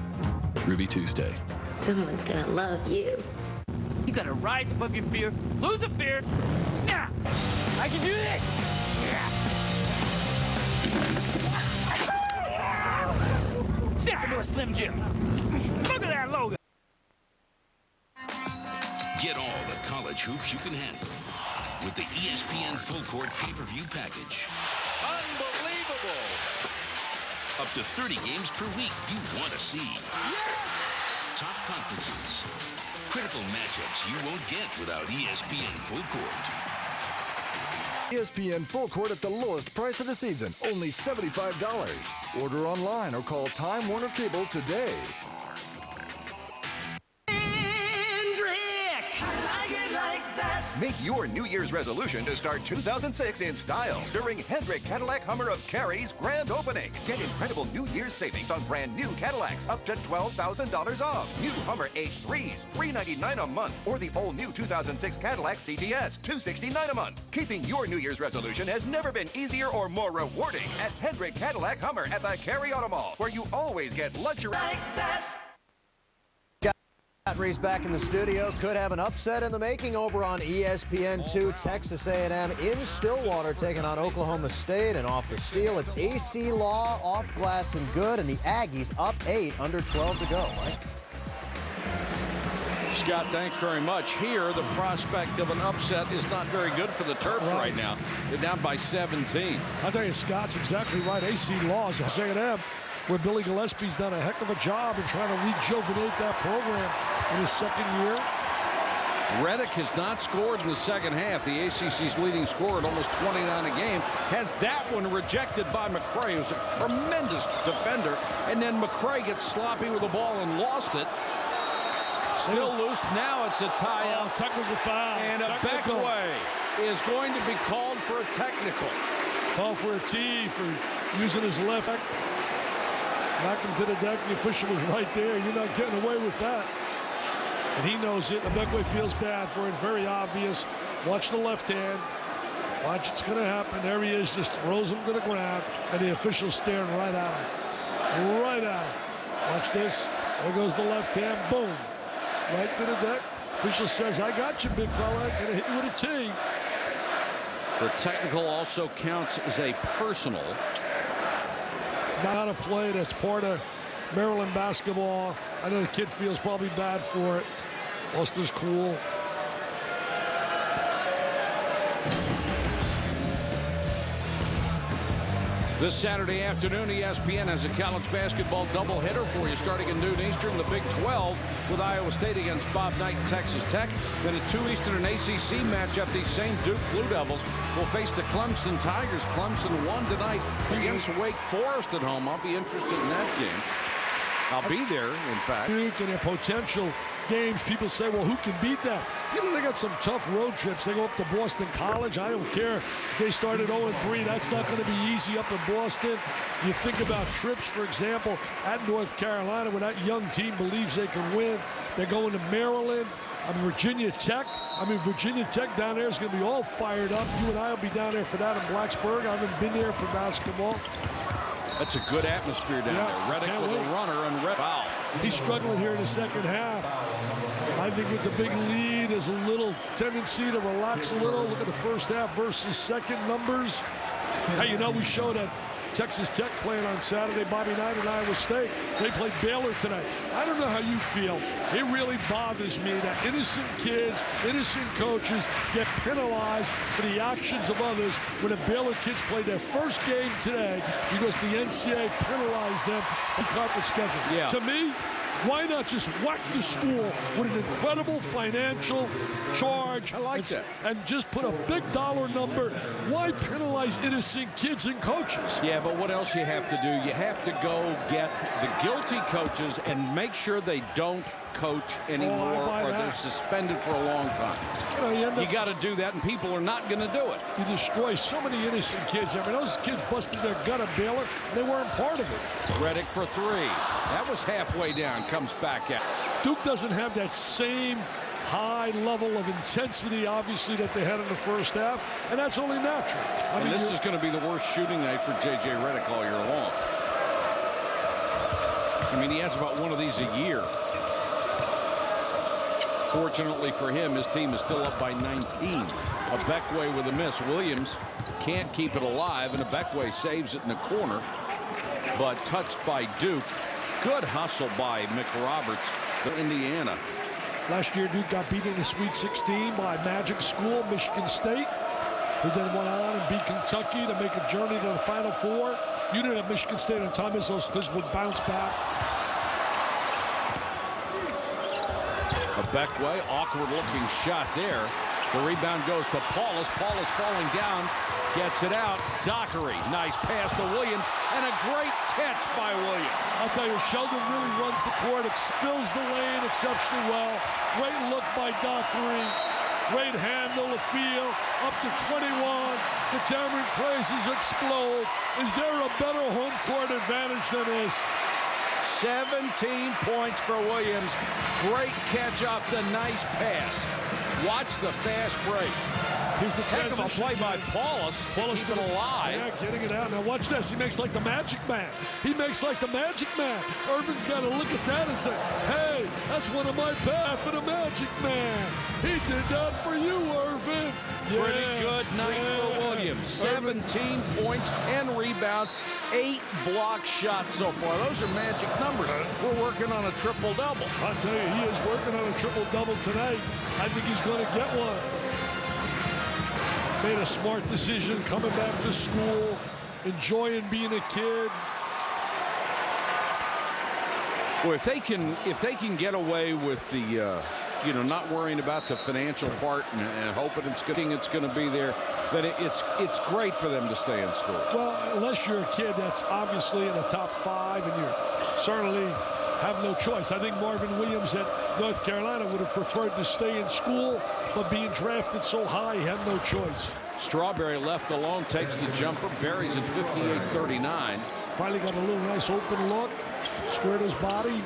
Ruby Tuesday. Someone's gonna love you. You gotta rise above your fear, lose the fear, snap! I can do this! Snap into a Slim Jim. Look at that logo! Get all the college hoops you can handle with the ESPN Full Court pay-per-view package. Unbelievable! Up to 30 games per week you want to see. Yes! Top conferences. Critical matchups you won't get without ESPN Full Court. ESPN Full Court at the lowest price of the season, only $75. Order online or call Time Warner Cable today. Make your New Year's resolution to start 2006 in style during Hendrick Cadillac Hummer of Cary's grand opening. Get incredible New Year's savings on brand new Cadillacs up to $12,000 off. New Hummer H3s, $399 a month, or the all-new 2006 Cadillac CTS, $269 a month. Keeping your New Year's resolution has never been easier or more rewarding at Hendrick Cadillac Hummer at the Cary Auto Mall, where you always get luxury like that. Reese back in the studio. Could have an upset in the making over on ESPN2. Texas A&M in Stillwater taking on Oklahoma State, and off the steal it's AC Law off glass and good, and the Aggies up 8, under 12 to go. Mike? Scott, thanks very much. Here, the prospect of an upset is not very good for the Terps right now. They're down by 17. I tell you, Scott's exactly right. AC Law is A&M, where Billy Gillespie's done a heck of a job in trying to rejuvenate that program in his second year. Reddick has not scored in the second half. The ACC's leading scorer at almost 29 a game has that one rejected by McCray, who's a tremendous defender. And then McCray gets sloppy with the ball and lost it. Still loose. Now it's a tie-up. Technical foul. And a Beckway is going to be called for a technical. Call for a tee for using his left. Knock him to the deck. The official was right there. You're not getting away with that. And he knows it. Beckway feels bad for it. It's very obvious. Watch the left hand. Watch, it's going to happen. There he is. Just throws him to the ground. And the official's staring right at him. Right at him. Watch this. There goes the left hand. Boom. Right to the deck. Official says, I got you, big fella. Gonna hit you with a tee. The technical also counts as a personal. Not a play. That's part of Maryland basketball. I know the kid feels probably bad for it. Lost his cool. This Saturday afternoon, ESPN has a college basketball doubleheader for you starting at noon Eastern. The Big 12 with Iowa State against Bob Knight and Texas Tech. Then at 2 Eastern, an ACC matchup. These same Duke Blue Devils will face the Clemson Tigers. Clemson won tonight against Wake Forest at home. I'll be interested in that game. I'll be there, in fact. Duke and their potential games, people say, well, who can beat that? You know, they got some tough road trips. They go up to Boston College. I don't care if they started 0-3. That's not going to be easy up in Boston. You think about trips, for example, at North Carolina, where that young team believes they can win. They're going to Maryland. Virginia Tech. Virginia Tech down there is going to be all fired up. You and I will be down there for that in Blacksburg. I haven't been there for basketball. That's a good atmosphere down there. Reddick with a runner and foul. He's struggling here in the second half. I think with the big lead, there's a little tendency to relax a little. Look at the first half versus second numbers. Hey, you know, we showed that Texas Tech playing on Saturday, Bobby Knight and Iowa State. They played Baylor tonight. I don't know how you feel. It really bothers me that innocent kids, innocent coaches get penalized for the actions of others when the Baylor kids played their first game today because the NCAA penalized them on conference schedule. Yeah. To me, why not just whack the school with an incredible financial charge and just put a big dollar number? Why penalize innocent kids and coaches? Yeah, but what else you have to do? You have to go get the guilty coaches and make sure they don't coach anymore or they're suspended for a long time. You got to do that, and people are not going to do it. You destroy so many innocent kids. I mean, those kids busted their gut at Baylor, and they weren't part of it. Redick for three. That was halfway down. Comes back out. Duke doesn't have that same high level of intensity, obviously, that they had in the first half, and that's only natural. I mean, this is going to be the worst shooting night for J.J. Redick all year long. I mean, he has about one of these a year. Fortunately for him, his team is still up by 19. Abekwe with a miss. Williams can't keep it alive, and Abekwe saves it in the corner, but touched by Duke. Good hustle by McRoberts for Indiana. Last year, Duke got beat in the Sweet 16 by Magic School, Michigan State, who then went on and beat Kentucky to make a journey to the Final Four. You didn't have Michigan State on time as those kids would bounce back. Abekwe, awkward-looking shot there. The rebound goes to Paulus. Paulus falling down, gets it out. Dockery, nice pass to Williams, and a great catch by Williams. I'll tell you, Sheldon really runs the court, fills the lane exceptionally well. Great look by Dockery. Great handle of field, up to 21. The Cameron praises explode. Is there a better home court advantage than this? 17 points for Williams. Great catch off the nice pass. Watch the fast break. Here's the heck of a play by Paulus. Paulus been alive. Yeah, getting it out. Now watch this. He makes like the Magic Man. He makes like the Magic Man. Irvin's got to look at that and say, hey, that's one of my paths for the Magic Man. He did that for you, Irvin. Yeah, pretty good night for Williams. 17 points, 10 rebounds, 8 block shots so far. Those are magic numbers. We're working on a triple-double. I'll tell you, he is working on a triple-double tonight. I think he's going to get one. Made a smart decision coming back to school, enjoying being a kid. Well, if they can get away with the not worrying about the financial part and hoping it's going to be there, then it's great for them to stay in school. Well, unless you're a kid that's obviously in the top 5 and you certainly have no choice. I think Marvin Williams at North Carolina would have preferred to stay in school, but being drafted so high, he had no choice. Strawberry left alone, takes the jumper, buries it 58-39. Finally got a little nice open look, squared his body.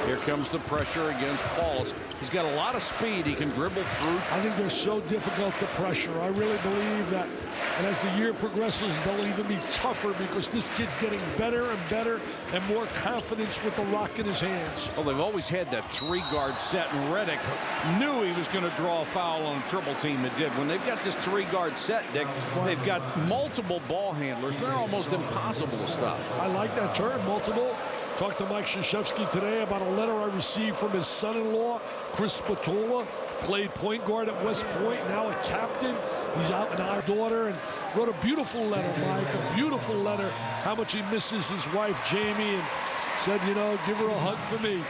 Here comes the pressure against Paulus. He's got a lot of speed. He can dribble through. I think they're so difficult to pressure. I really believe that. And as the year progresses, they'll even be tougher because this kid's getting better and better and more confidence with the rock in his hands. Well, they've always had that 3-guard set, and Redick knew he was going to draw a foul on a triple team. It did. When they've got this 3-guard set, Dick, they've got multiple ball handlers. They're almost impossible to stop. I like that term, multiple. Talked to Mike Krzyzewski today about a letter I received from his son-in-law, Chris Spatola, played point guard at West Point, now a captain. He's out in our daughter and wrote a beautiful letter, Mike, a beautiful letter, how much he misses his wife, Jamie, and said, give her a hug for me.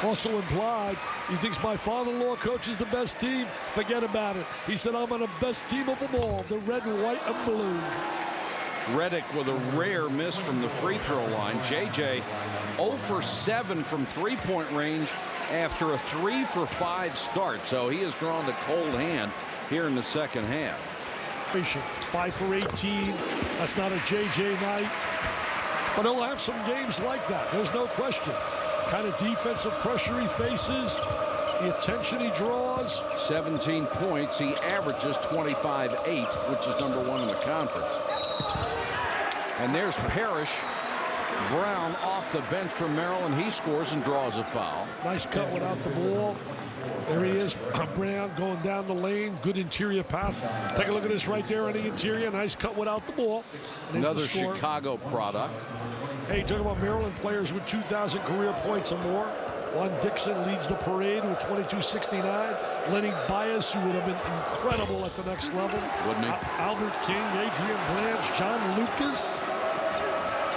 Also implied, he thinks my father-in-law coaches the best team. Forget about it. He said, I'm on the best team of them all, the red, white, and blue. Redick with a rare miss from the free throw line. JJ 0 for 7 from three-point range after a 3 for 5 start. So he has drawn the cold hand here in the second half. 5 for 18. That's not a JJ night. But he'll have some games like that. There's no question. Kind of defensive pressure he faces. The attention he draws. 17 points. He averages 25-8, which is #1 in the conference. And there's Parrish Brown off the bench for Maryland. He scores and draws a foul. Nice cut without the ball. There he is, Brown going down the lane. Good interior path. Take a look at this right there on the interior. Nice cut without the ball. Another Chicago product. Hey, talking about Maryland players with 2,000 career points or more. Juan Dixon leads the parade with 22.69. Lenny Bias, who would have been incredible at the next level. Wouldn't he? Albert King, Adrian Blanche, John Lucas.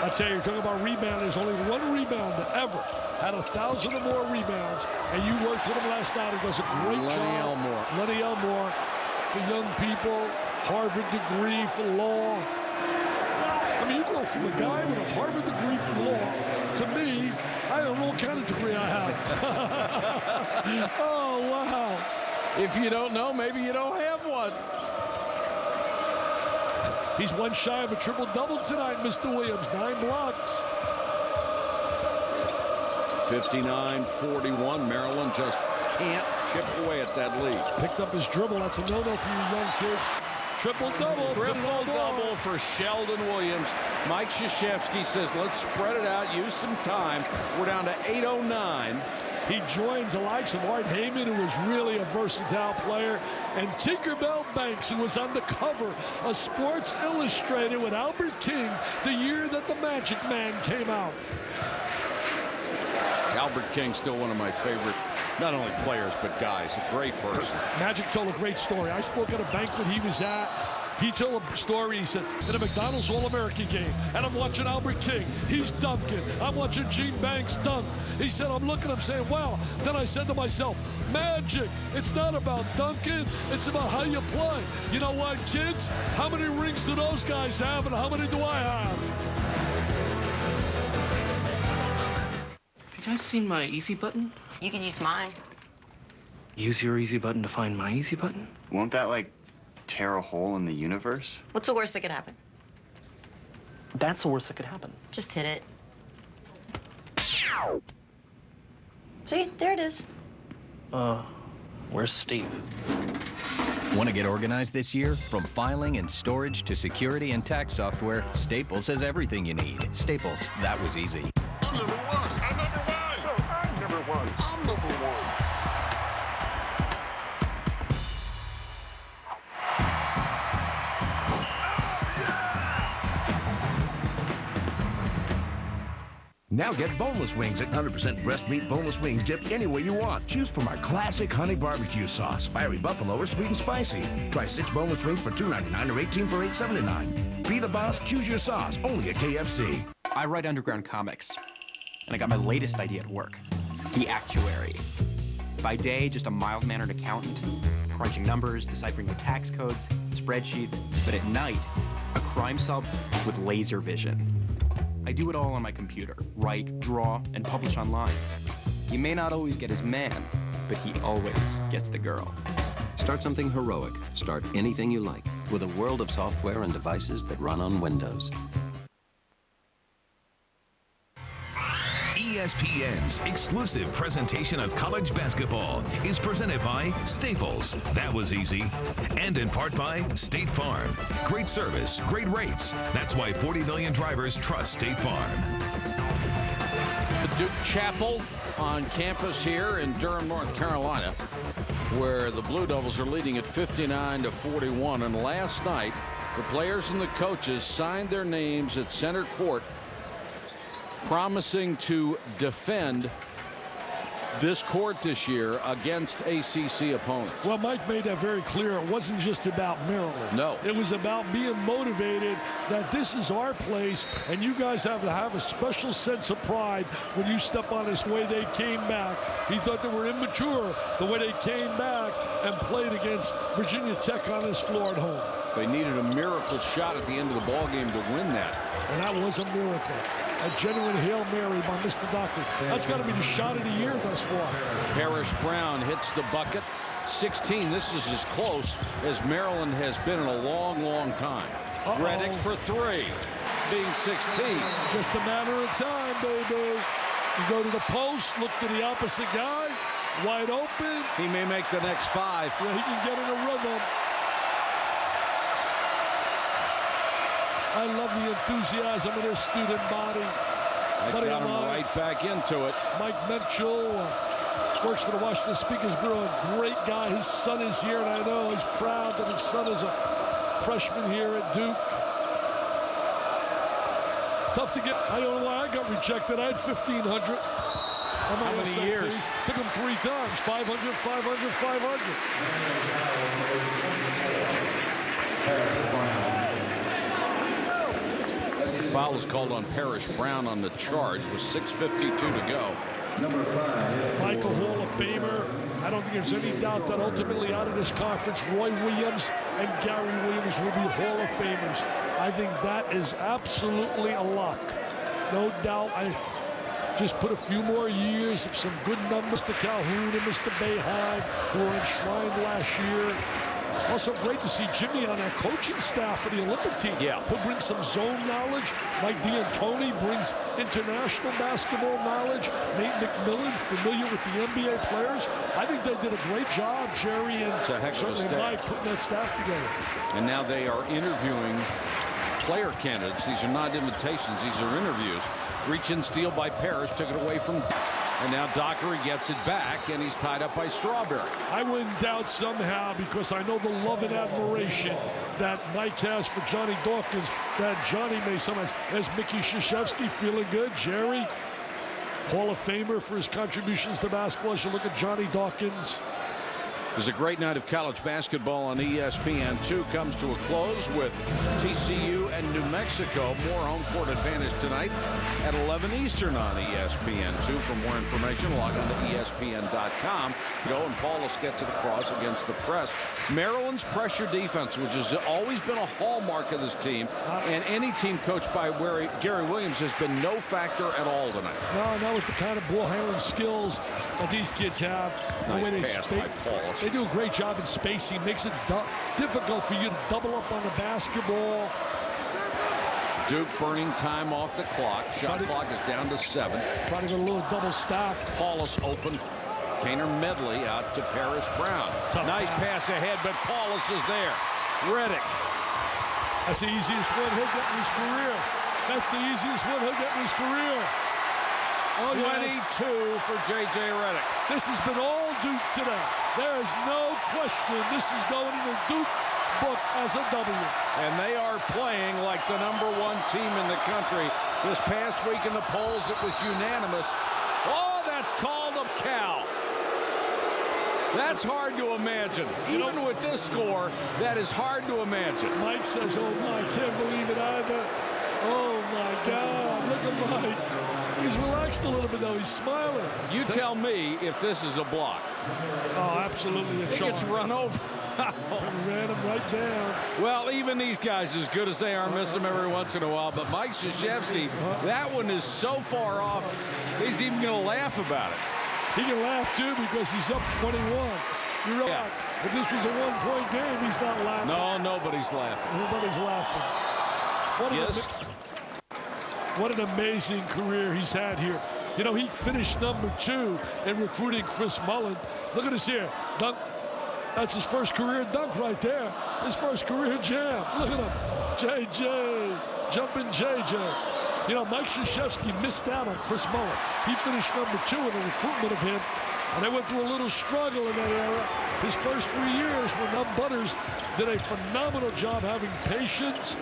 I tell you, you're talking about rebound. There's only one rebounder ever had 1,000 or more rebounds, and you worked with him last night. He does a great job. Lenny Elmore, for young people, Harvard degree for law. I mean, you go from a guy with a Harvard degree for law to me. I don't know what kind of degree I have. Oh, wow. If you don't know, maybe you don't have one. He's one shy of a triple-double tonight, Mr. Williams. 9 blocks. 59-41. Maryland just can't chip away at that lead. Picked up his dribble. That's a no-no for you young kids. Triple-double. Triple-double for Sheldon Williams. Mike Krzyzewski says, let's spread it out, use some time. We're down to 8:09. He joins the likes of Art Heyman, who was really a versatile player, and Tinkerbell Banks, who was on the cover of Sports Illustrated with Albert King the year that the Magic Man came out. Albert King, still one of my favorite, not only players, but guys. A great person. Magic told a great story. I spoke at a banquet he was at. He told a story. He said, in a McDonald's All-American game, and I'm watching Albert King. He's dunking. I'm watching Gene Banks dunk. He said, I'm looking, I'm saying, wow. Then I said to myself, Magic, it's not about dunking. It's about how you play. You know what, kids? How many rings do those guys have, and how many do I have? Have you guys seen my easy button? You can use mine. Use your easy button to find my easy button? Won't that, like, tear a hole in the universe? What's the worst that could happen? That's the worst that could happen. Just hit it. See, there it is. Where's Steve? Want to get organized this year? From filing and storage to security and tax software, Staples has everything you need. Staples, that was easy. I'm number one. I'm number one. No, I'm number one. I'm number one. Now get boneless wings at 100% breast meat boneless wings dipped any way you want. Choose from our classic honey barbecue sauce, fiery buffalo, or sweet and spicy. Try 6 boneless wings for $2.99 or 18 for $8.79. Be the boss, choose your sauce, only at KFC. I write underground comics, and I got my latest idea at work, The Actuary. By day, just a mild-mannered accountant, crunching numbers, deciphering the tax codes, spreadsheets, but at night, a crime sub with laser vision. I do it all on my computer, write, draw, and publish online. You may not always get his man, but he always gets the girl. Start something heroic. Start anything you like with a world of software and devices that run on Windows. ESPN's exclusive presentation of college basketball is presented by Staples. That was easy. And in part by State Farm. Great service, great rates. That's why 40 million drivers trust State Farm. The Duke Chapel on campus here in Durham, North Carolina, where the Blue Devils are leading at 59-41. And last night, the players and the coaches signed their names at center court, promising to defend this court this year against ACC opponents. Well, Mike made that very clear. It wasn't just about Maryland. No. It was about being motivated that this is our place, and you guys have to have a special sense of pride when you step on this way they came back. He thought they were immature the way they came back and played against Virginia Tech on this floor at home. They needed a miracle shot at the end of the ball game to win that. And that was a miracle. A genuine Hail Mary by Mr. Doctor. That's got to be the shot of the year thus far. Parrish Brown hits the bucket. 16. This is as close as Maryland has been in a long, long time. Reddick for 3. Being 16. Just a matter of time, baby. You go to the post, look to the opposite guy. Wide open. He may make the next 5. Yeah, he can get in a rhythm. I love the enthusiasm of this student body. Got him right back into it. Mike Mitchell works for the Washington Speakers Bureau. A great guy. His son is here, and I know he's proud that his son is a freshman here at Duke. Tough to get. I don't know why I got rejected. I had 1,500. How many years? Took him 3 times. 500, 500, 500. Foul is called on Parrish Brown on the charge with 6:52 to go. Michael, Hall of Famer. I don't think there's any doubt that ultimately out of this conference, Roy Williams and Gary Williams will be Hall of Famers. I think that is absolutely a lock. No doubt. I just put a few more years of some good numbers to Calhoun and Mr. Bayhide, who were enshrined last year. Also great to see Jimmy on that coaching staff for the Olympic team. Yeah. He'll bring some zone knowledge. Mike D'Antoni brings international basketball knowledge. Nate McMillan, familiar with the NBA players. I think they did a great job, Jerry and certainly Mike, putting that staff together. And now they are interviewing player candidates. These are not invitations. These are interviews. Reach and steal by Parrish. Took it away from... And now Dockery gets it back, and he's tied up by Strawberry. I wouldn't doubt somehow, because I know the love and admiration that Mike has for Johnny Dawkins, that Johnny may sometimes. As Mickey Krzyzewski feeling good. Jerry, Hall of Famer for his contributions to basketball. As you look at Johnny Dawkins. There's a great night of college basketball on ESPN2 comes to a close with TCU and New Mexico. More home court advantage tonight at 11 Eastern on ESPN2. For more information, log on to ESPN.com. Go, and Paulus gets it across against the press. Maryland's pressure defense, which has always been a hallmark of this team, and any team coached by Gary Williams, has been no factor at all tonight. No, not with the kind of ball handling skills that these kids have. Nice the way pass by Paulus. They do a great job in spacing. Makes it difficult for you to double up on the basketball. Duke burning time off the clock. Shot clock is down to 7. Trying to go a little double stack. Paulus open. Kaner Medley out to Parrish Brown. Nice pass ahead, but Paulus is there. Reddick. That's the easiest one he'll get in his career. That's the easiest one he'll get in his career. 22 for J.J. Reddick. This has been all Duke today. There is no question this is going in the Duke book as a W. And they are playing like the #1 team in the country. This past week in the polls, it was unanimous. Oh, that's called a Cal. That's hard to imagine. Even with this score, that is hard to imagine. Mike says, oh, my, I can't believe it either. Oh, my God. Look at Mike. He's relaxed a little bit, though. He's smiling. You tell me if this is a block. Oh, absolutely a charge. It's run over. Ran him right down. Well, even these guys, as good as they are, miss them every once in a while. But Mike Krzyzewski, that one is so far off, he's even going to laugh about it. He can laugh, too, because he's up 21. You're right. Yeah. If this was a one-point game, he's not laughing. No, nobody's laughing. Nobody's laughing. What an amazing career he's had here. You know, he finished #2 in recruiting Chris Mullen. Look at this here. Dunk. That's his first career dunk right there. His first career jam. Look at him. JJ. Jumping JJ. You know, Mike Krzyzewski missed out on Chris Mullen. He finished #2 in the recruitment of him. And they went through a little struggle in that era. His first 3 years when Butters did a phenomenal job having patience.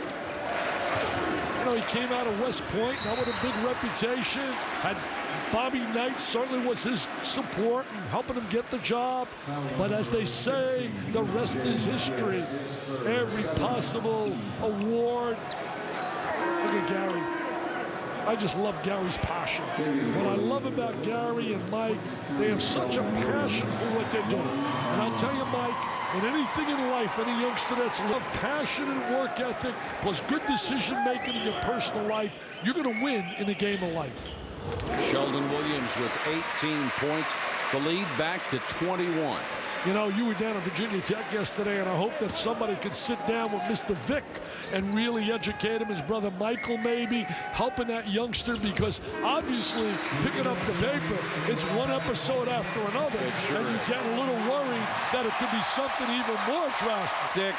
You know, he came out of West Point, now with a big reputation. Had Bobby Knight certainly was his support and helping him get the job. But as they say, the rest is history. Every possible award. Look at Gary. I just love Gary's passion. What I love about Gary and Mike, they have such a passion for what they're doing. And I'll tell you, Mike, in anything in life, any youngster that's love passion and work ethic, plus good decision-making in your personal life, you're going to win in a game of life. Sheldon Williams with 18 points. The lead back to 21. You know, you were down at Virginia Tech yesterday, and I hope that somebody could sit down with Mr. Vick and really educate him, his brother Michael maybe, helping that youngster, because obviously picking up the paper, it's one episode after another, and you get a little worried that it could be something even more drastic. Dick,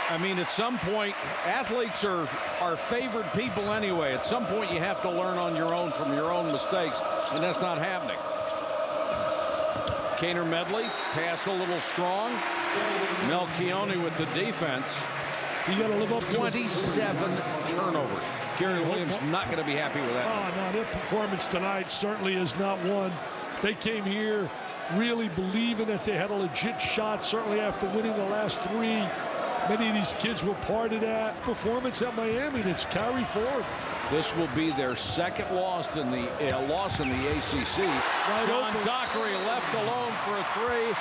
I mean, at some point, athletes are favored people anyway. At some point, you have to learn on your own from your own mistakes, and that's not happening. Kaner Medley, pass a little strong. Melchione with the defense. You got to live up to 27 turnovers. Gary Williams not going to be happy with that. Oh, no, their performance tonight certainly is not one. They came here really believing that they had a legit shot, certainly after winning the last 3. Many of these kids were part of that performance at Miami that's carried forward. This will be their second loss in the ACC. Sean Dockery left alone for a 3.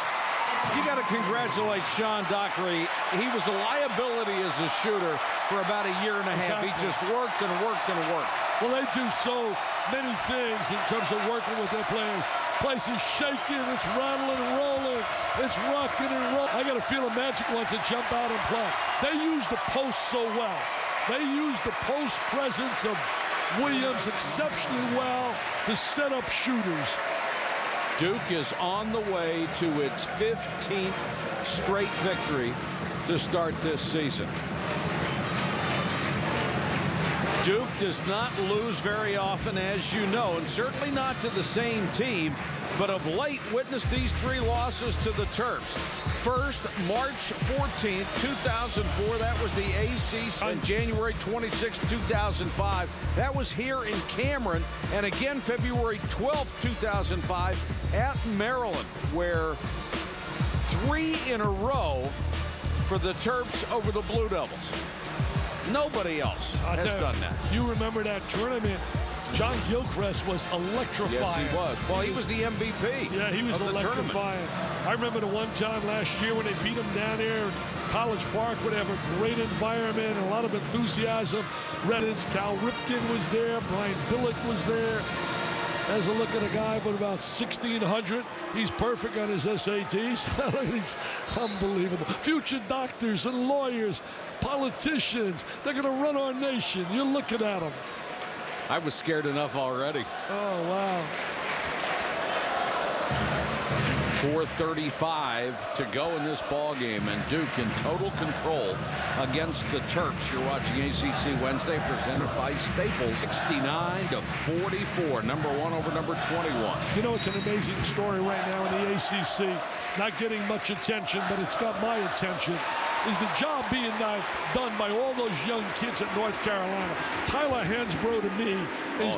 You got to congratulate Sean Dockery. He was a liability as a shooter for about a year and a half. He just worked and worked and worked. Well, they do so many things in terms of working with their players. Place is shaking, it's rattling and rolling, it's rocking and rolling. I got a feeling Magic wants to jump out and play. They use the post so well. They use the post presence of Williams exceptionally well to set up shooters. Duke is on the way to its 15th straight victory to start this season. Duke does not lose very often, as you know, and certainly not to the same team, but of late witnessed these 3 losses to the Terps. First, March 14th, 2004, that was the ACC. On January 26, 2005, that was here in Cameron, and again February 12th, 2005, at Maryland, where 3 in a row for the Terps over the Blue Devils. Nobody else has done that. You remember that tournament? John Gilchrist was electrifying. Yes, he was. Well, he was the MVP. Yeah, he was electrifying. I remember the one time last year when they beat him down there in College Park, where they have a great environment and a lot of enthusiasm. Reddit's Cal Ripken was there. Brian Billick was there. As a look at a guy with about 1,600. He's perfect on his SATs. He's unbelievable. Future doctors and lawyers, politicians. They're going to run our nation. You're looking at them. I was scared enough already. Oh, wow. 4:35 to go in this ball game, and Duke in total control against the Terps. You're watching ACC Wednesday, presented by Staples. 69-44, number 1 over number 21. You know, it's an amazing story right now in the ACC. Not getting much attention, but it's got my attention. Is the job being done by all those young kids at North Carolina. Tyler Hansbrough, to me, is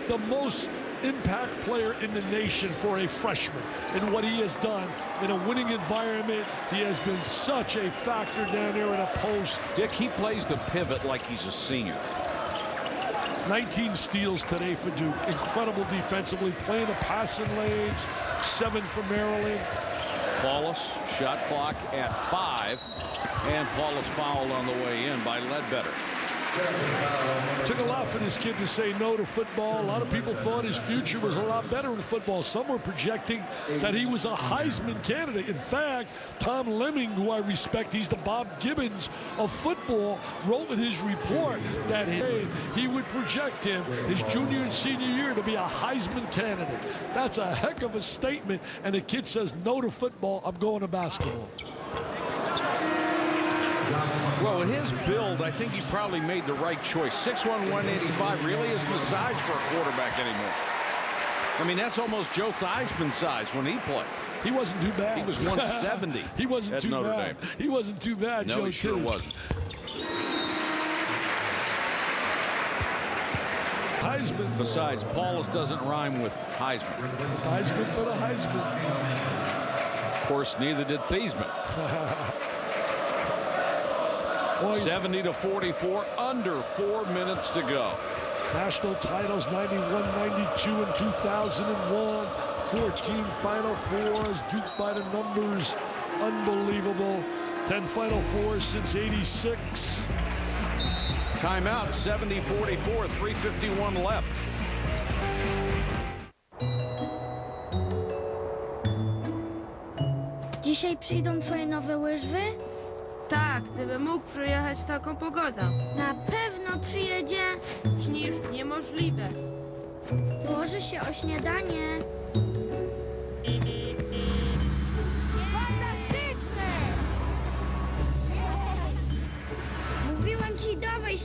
the most impact player in the nation for a freshman. And what he has done in a winning environment, he has been such a factor down there in a post. Dick, he plays the pivot like he's a senior. 19 steals today for Duke. Incredible defensively, playing the passing lanes. 7 for Maryland. Paulus, shot clock at 5, and Paulus fouled on the way in by Ledbetter. Took a lot for this kid to say no to football. A lot of people thought his future was a lot better in football. Some were projecting that he was a Heisman candidate. In fact, Tom Lemming, who I respect, he's the Bob Gibbons of football, wrote in his report that he would project him his junior and senior year to be a Heisman candidate. That's a heck of a statement. And the kid says no to football, I'm going to basketball. Well, in his build, I think he probably made the right choice. 6'1", 185 really isn't the size for a quarterback anymore. I mean, that's almost Joe Theismann's size when he played. He wasn't too bad. He was 170. He wasn't too Notre bad. Dame. He wasn't too bad, no, Joe. He sure wasn't. Heisman. Besides, Paulus doesn't rhyme with Heisman. Heisman for the Heisman. Of course, neither did Theismann. 70-44, under 4 minutes to go. National titles 91, 92, and 2001. 14 Final Fours. Duke by the numbers. Unbelievable. 10 Final Fours since 86. Timeout, 70-44, 3:51 left. Dzisiaj przyjdą twoje nowe łyżwy? Tak, gdybym mógł przyjechać taką pogodą. Na pewno przyjedzie. Śnisz niemożliwe. Złoży się o śniadanie. Fantastyczne!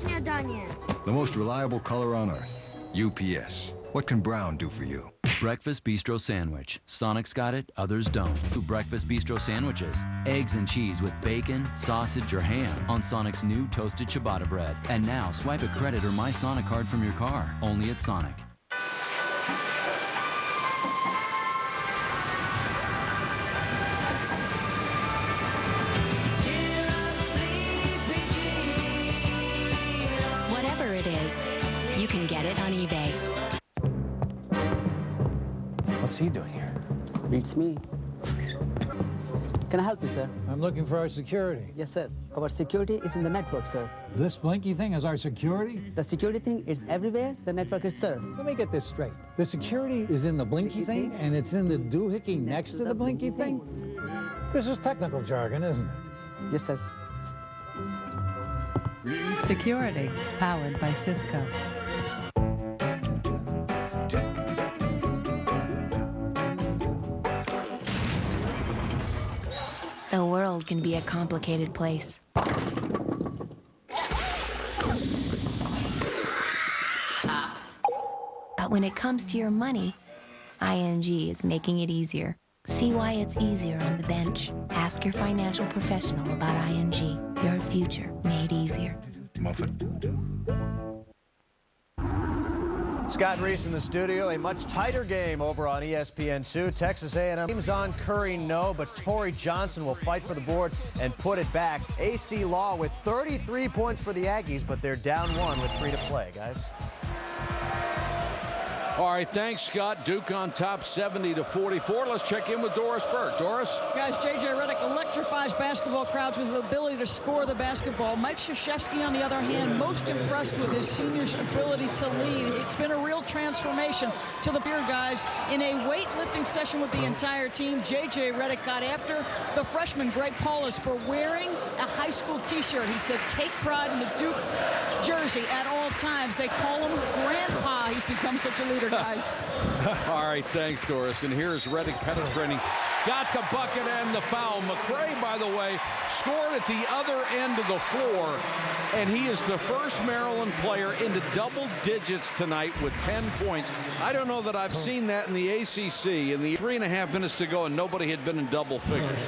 śniadanie. The most reliable color on earth. UPS. What can brown do for you? Breakfast Bistro Sandwich. Sonic's got it, others don't. New Breakfast Bistro Sandwiches. Eggs and cheese with bacon, sausage, or ham on Sonic's new toasted ciabatta bread. And now, swipe a credit or My Sonic card from your car. Only at Sonic. Whatever it is, you can get it on eBay. What's he doing here? Beats me. Can I help you, sir? I'm looking for our security. Yes, sir. Our security is in the network, sir. This blinky thing is our security? The security thing is everywhere. The network is, sir. Let me get this straight. The security is in the blinky thing, and it's in the doohickey next to the blinky thing? This is technical jargon, isn't it? Yes, sir. Security, powered by Cisco. The world can be a complicated place. But when it comes to your money, ING is making it easier. See why it's easier on the bench. Ask your financial professional about ING. Your future made easier. Muffin. Scott Reese in the studio. A much tighter game over on ESPN2. Texas A&M teams on Curry, no, but Torrey Johnson will fight for the board and put it back. AC Law with 33 points for the Aggies, but they're down 1 with 3 to play, guys. All right, thanks, Scott. Duke on top 70-44. Let's check in with Doris Burke. Doris? Guys, J.J. Redick electrifies basketball crowds with his ability to score the basketball. Mike Krzyzewski, on the other hand, most impressed with his senior's ability to lead. It's been a real transformation to the Beer guys. In a weightlifting session with the entire team, J.J. Redick got after the freshman Greg Paulus for wearing a high school T-shirt. He said, take pride in the Duke jersey at all times. They call him Grandpa. He's become such a leader, guys. All right, thanks, Doris. And here's Redick penetrating. Got the bucket and the foul. McCray, by the way, scored at the other end of the floor, and he is the first Maryland player into double digits tonight with 10 points. I don't know that I've seen that in the ACC. In the 3.5 minutes to go, and nobody had been in double figures.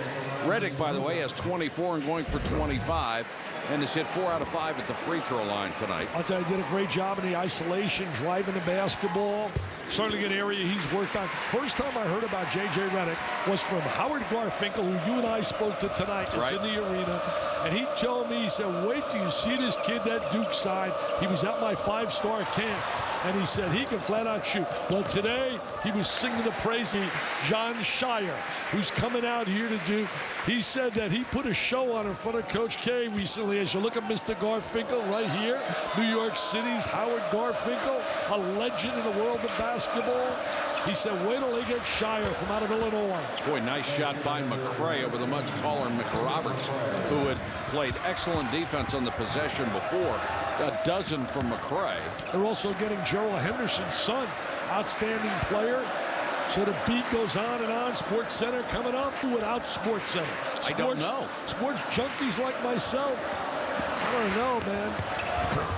Redick, by the way, has 24 and going for 25. And has hit 4 out of 5 at the free throw line tonight. I'll tell you, he did a great job in the isolation, driving the basketball. Certainly an area he's worked on. First time I heard about J.J. Redick was from Howard Garfinkel, who you and I spoke to tonight. Right. In the arena. And he told me, he said, wait till you see this kid at Duke side. He was at my 5-star camp. And he said he can flat out shoot. Well, today he was singing the praise of John Shire, who's coming out here to do. He said that he put a show on in front of Coach K recently. As you look at Mr. Garfinkel right here, New York City's Howard Garfinkel, a legend in the world of basketball. He said, wait till they get Shire from out of Illinois. Boy, nice shot by McCray over the much taller McRoberts, who had played excellent defense on the possession before. A dozen from McCray. They're also getting Gerald Henderson's son, outstanding player. So the beat goes on and on. Sports Center coming up. Without Sports Center, I don't know. Sports junkies like myself, I don't know, man.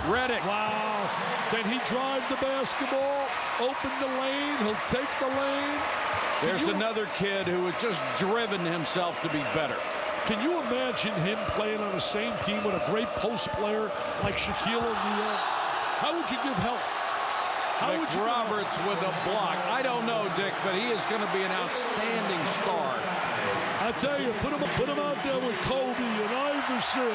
Redick. Wow. Can he drive the basketball? Open the lane. He'll take the lane. There's another kid who has just driven himself to be better. Can you imagine him playing on the same team with a great post player like Shaquille O'Neal? How would you give help? McRoberts with a block. I don't know, Dick, but he is going to be an outstanding star. I tell you, put him out there with Kobe and Iverson.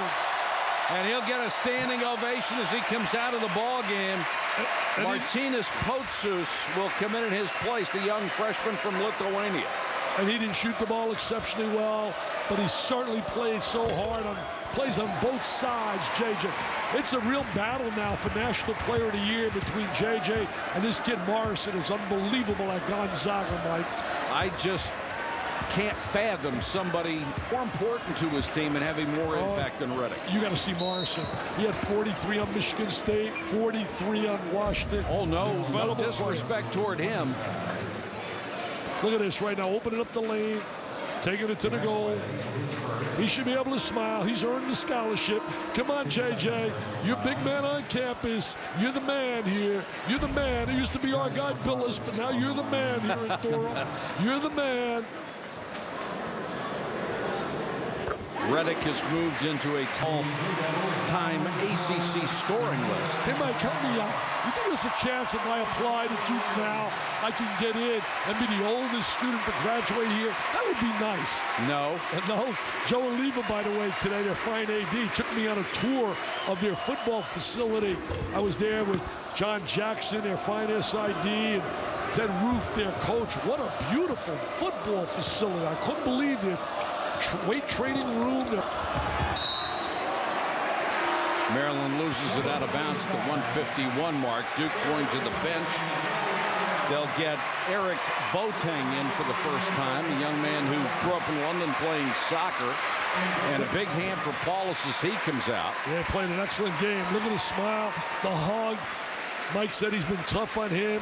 And he'll get a standing ovation as he comes out of the ball game. Martynas Potsus will come in his place, the young freshman from Lithuania. And he didn't shoot the ball exceptionally well, but he certainly played so hard plays on both sides, JJ. It's a real battle now for National Player of the Year between JJ and this kid Morrison, who's unbelievable at Gonzaga, Mike. I just can't fathom somebody more important to his team and having more impact than Redick. You got to see Morrison. He had 43 on Michigan State, 43 on Washington. Oh, no disrespect toward him. Look at this right now, opening up the lane. taking it to the goal. He should be able to smile. He's earned the scholarship. Come on, JJ. You're a big man on campus. You're the man here. You're the man. It used to be our guy Billis, but now you're the man here in Durham. You're the man. Reddick has moved into a all-time ACC scoring list. Hey, Mike, help me out. You think there's a chance if I apply to Duke now, I can get in and be the oldest student to graduate here? That would be nice. No. No. Joe Oliva, by the way, today, their fine AD, took me on a tour of their football facility. I was there with John Jackson, their fine SID, and Ted Roof, their coach. What a beautiful football facility. I couldn't believe it. Weight training room. Maryland loses it out of bounds at the 151 mark. Duke going to the bench. They'll get Eric Boateng in for the first time, a young man who grew up in London playing soccer. And a big hand for Paulus as he comes out. Yeah, played an excellent game. Look at the smile, the hug. Mike said he's been tough on him.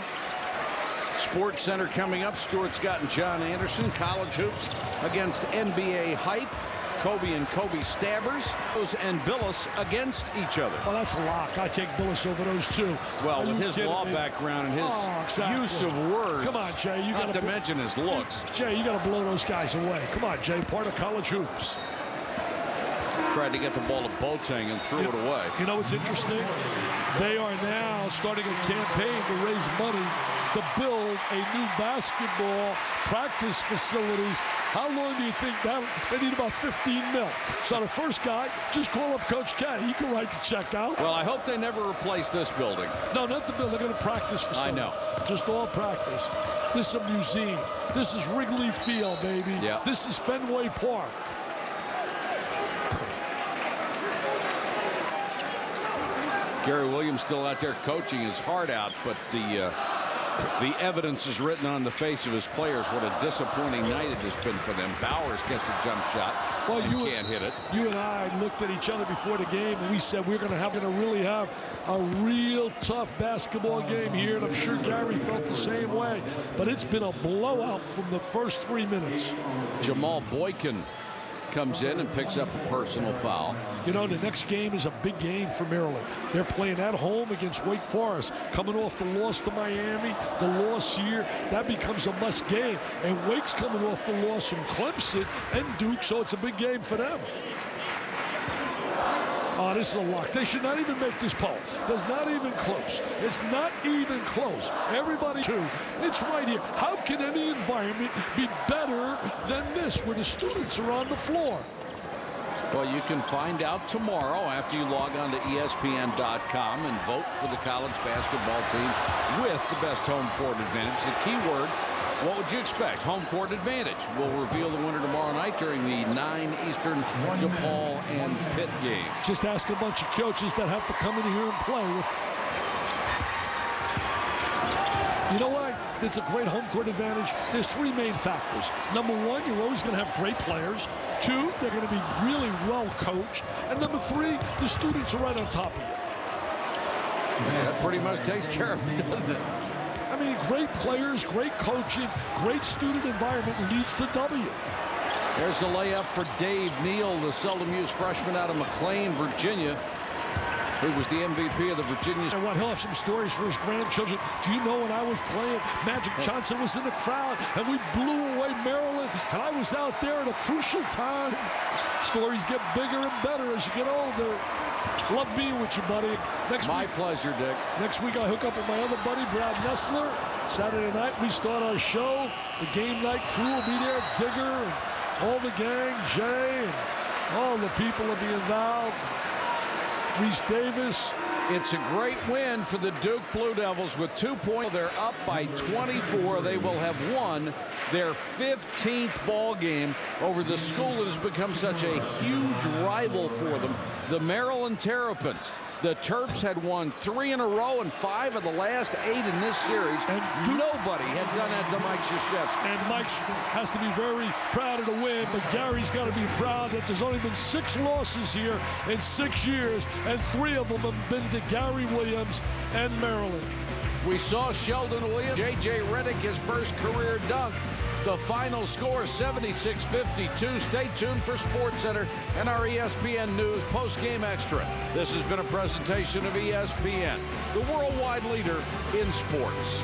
Sports Center coming up. Stuart Scott and John Anderson. College hoops against NBA hype. Kobe and Kobe Stabbers and Billis against each other. Well, that's a lock. I take Billis over those two. Well, with his law background and his use of words. Come on, Jay. You not to mention his looks. Jay, you got to blow those guys away. Come on, Jay. Part of college hoops. Tried to get the ball to Boateng and threw it away. You know what's interesting? They are now starting a campaign to raise money to build a new basketball practice facilities. How long do you think that? They need about 15 mil. So the first guy, just call up Coach K. He can write the check out. Well, I hope they never replace this building. No, not the building. They're going to practice facility. I know. Just all practice. This is a museum. This is Wrigley Field, baby. Yeah. This is Fenway Park. Gary Williams still out there coaching his heart out, but the evidence is written on the face of his players. What a disappointing night it has been for them. Bowers gets a jump shot. Well, you can't hit it. You and I looked at each other before the game, and we said we're going to really have a real tough basketball game here, and I'm sure Gary felt the same way. But it's been a blowout from the first 3 minutes. Jamal Boykin comes in and picks up a personal foul. You know, the next game is a big game for Maryland. They're playing at home against Wake Forest, coming off the loss to Miami, the loss here. That becomes a must game. And Wake's coming off the loss from Clemson and Duke, so it's a big game for them. Oh, this is a lock. They should not even make this poll. There's not even close. It's not even close. Everybody, too. It's right here. How can any environment be better than this where the students are on the floor? Well, you can find out tomorrow after you log on to ESPN.com and vote for the college basketball team with the best home court advantage. The key word, what would you expect? Home court advantage. We'll reveal the winner tomorrow night during the 9 Eastern DePaul and Pitt game. Just ask a bunch of coaches that have to come in here and play. You know what? It's a great home court advantage. There's 3 main factors. Number 1, you're always going to have great players. 2, they're going to be really well coached. And number 3, the students are right on top of you. Yeah, that pretty much takes care of it, doesn't it? I mean, great players, great coaching, great student environment leads to W. There's the layup for Dave Neal, the seldom-used freshman out of McLean, Virginia, who was the MVP of the Virginia. And he'll have some stories for his grandchildren. Do you know when I was playing, Magic Johnson was in the crowd, and we blew away Maryland, and I was out there at a crucial time. Stories get bigger and better as you get older. Love being with you, buddy. My pleasure, Dick. Next week, I hook up with my other buddy, Brad Nessler. Saturday night, we start our show. The game night crew will be there. Digger and all the gang, Jay, and all the people will be involved. Reese Davis. It's a great win for the Duke Blue Devils with 2 points. They're up by 24. They will have won their 15th ball game over the school that has become such a huge rival for them, the Maryland Terrapins. The Terps had won 3 in a row and 5 of the last 8 in this series. And nobody had done that to Mike Krzyzewski. And Mike has to be very proud of the win, but Gary's got to be proud that there's only been 6 losses here in 6 years, and 3 of them have been to Gary Williams and Maryland. We saw Sheldon Williams, J.J. Redick, his first career dunk. The final score 76-52. Stay tuned for SportsCenter and our ESPN News post-game extra. This has been a presentation of ESPN, the worldwide leader in sports.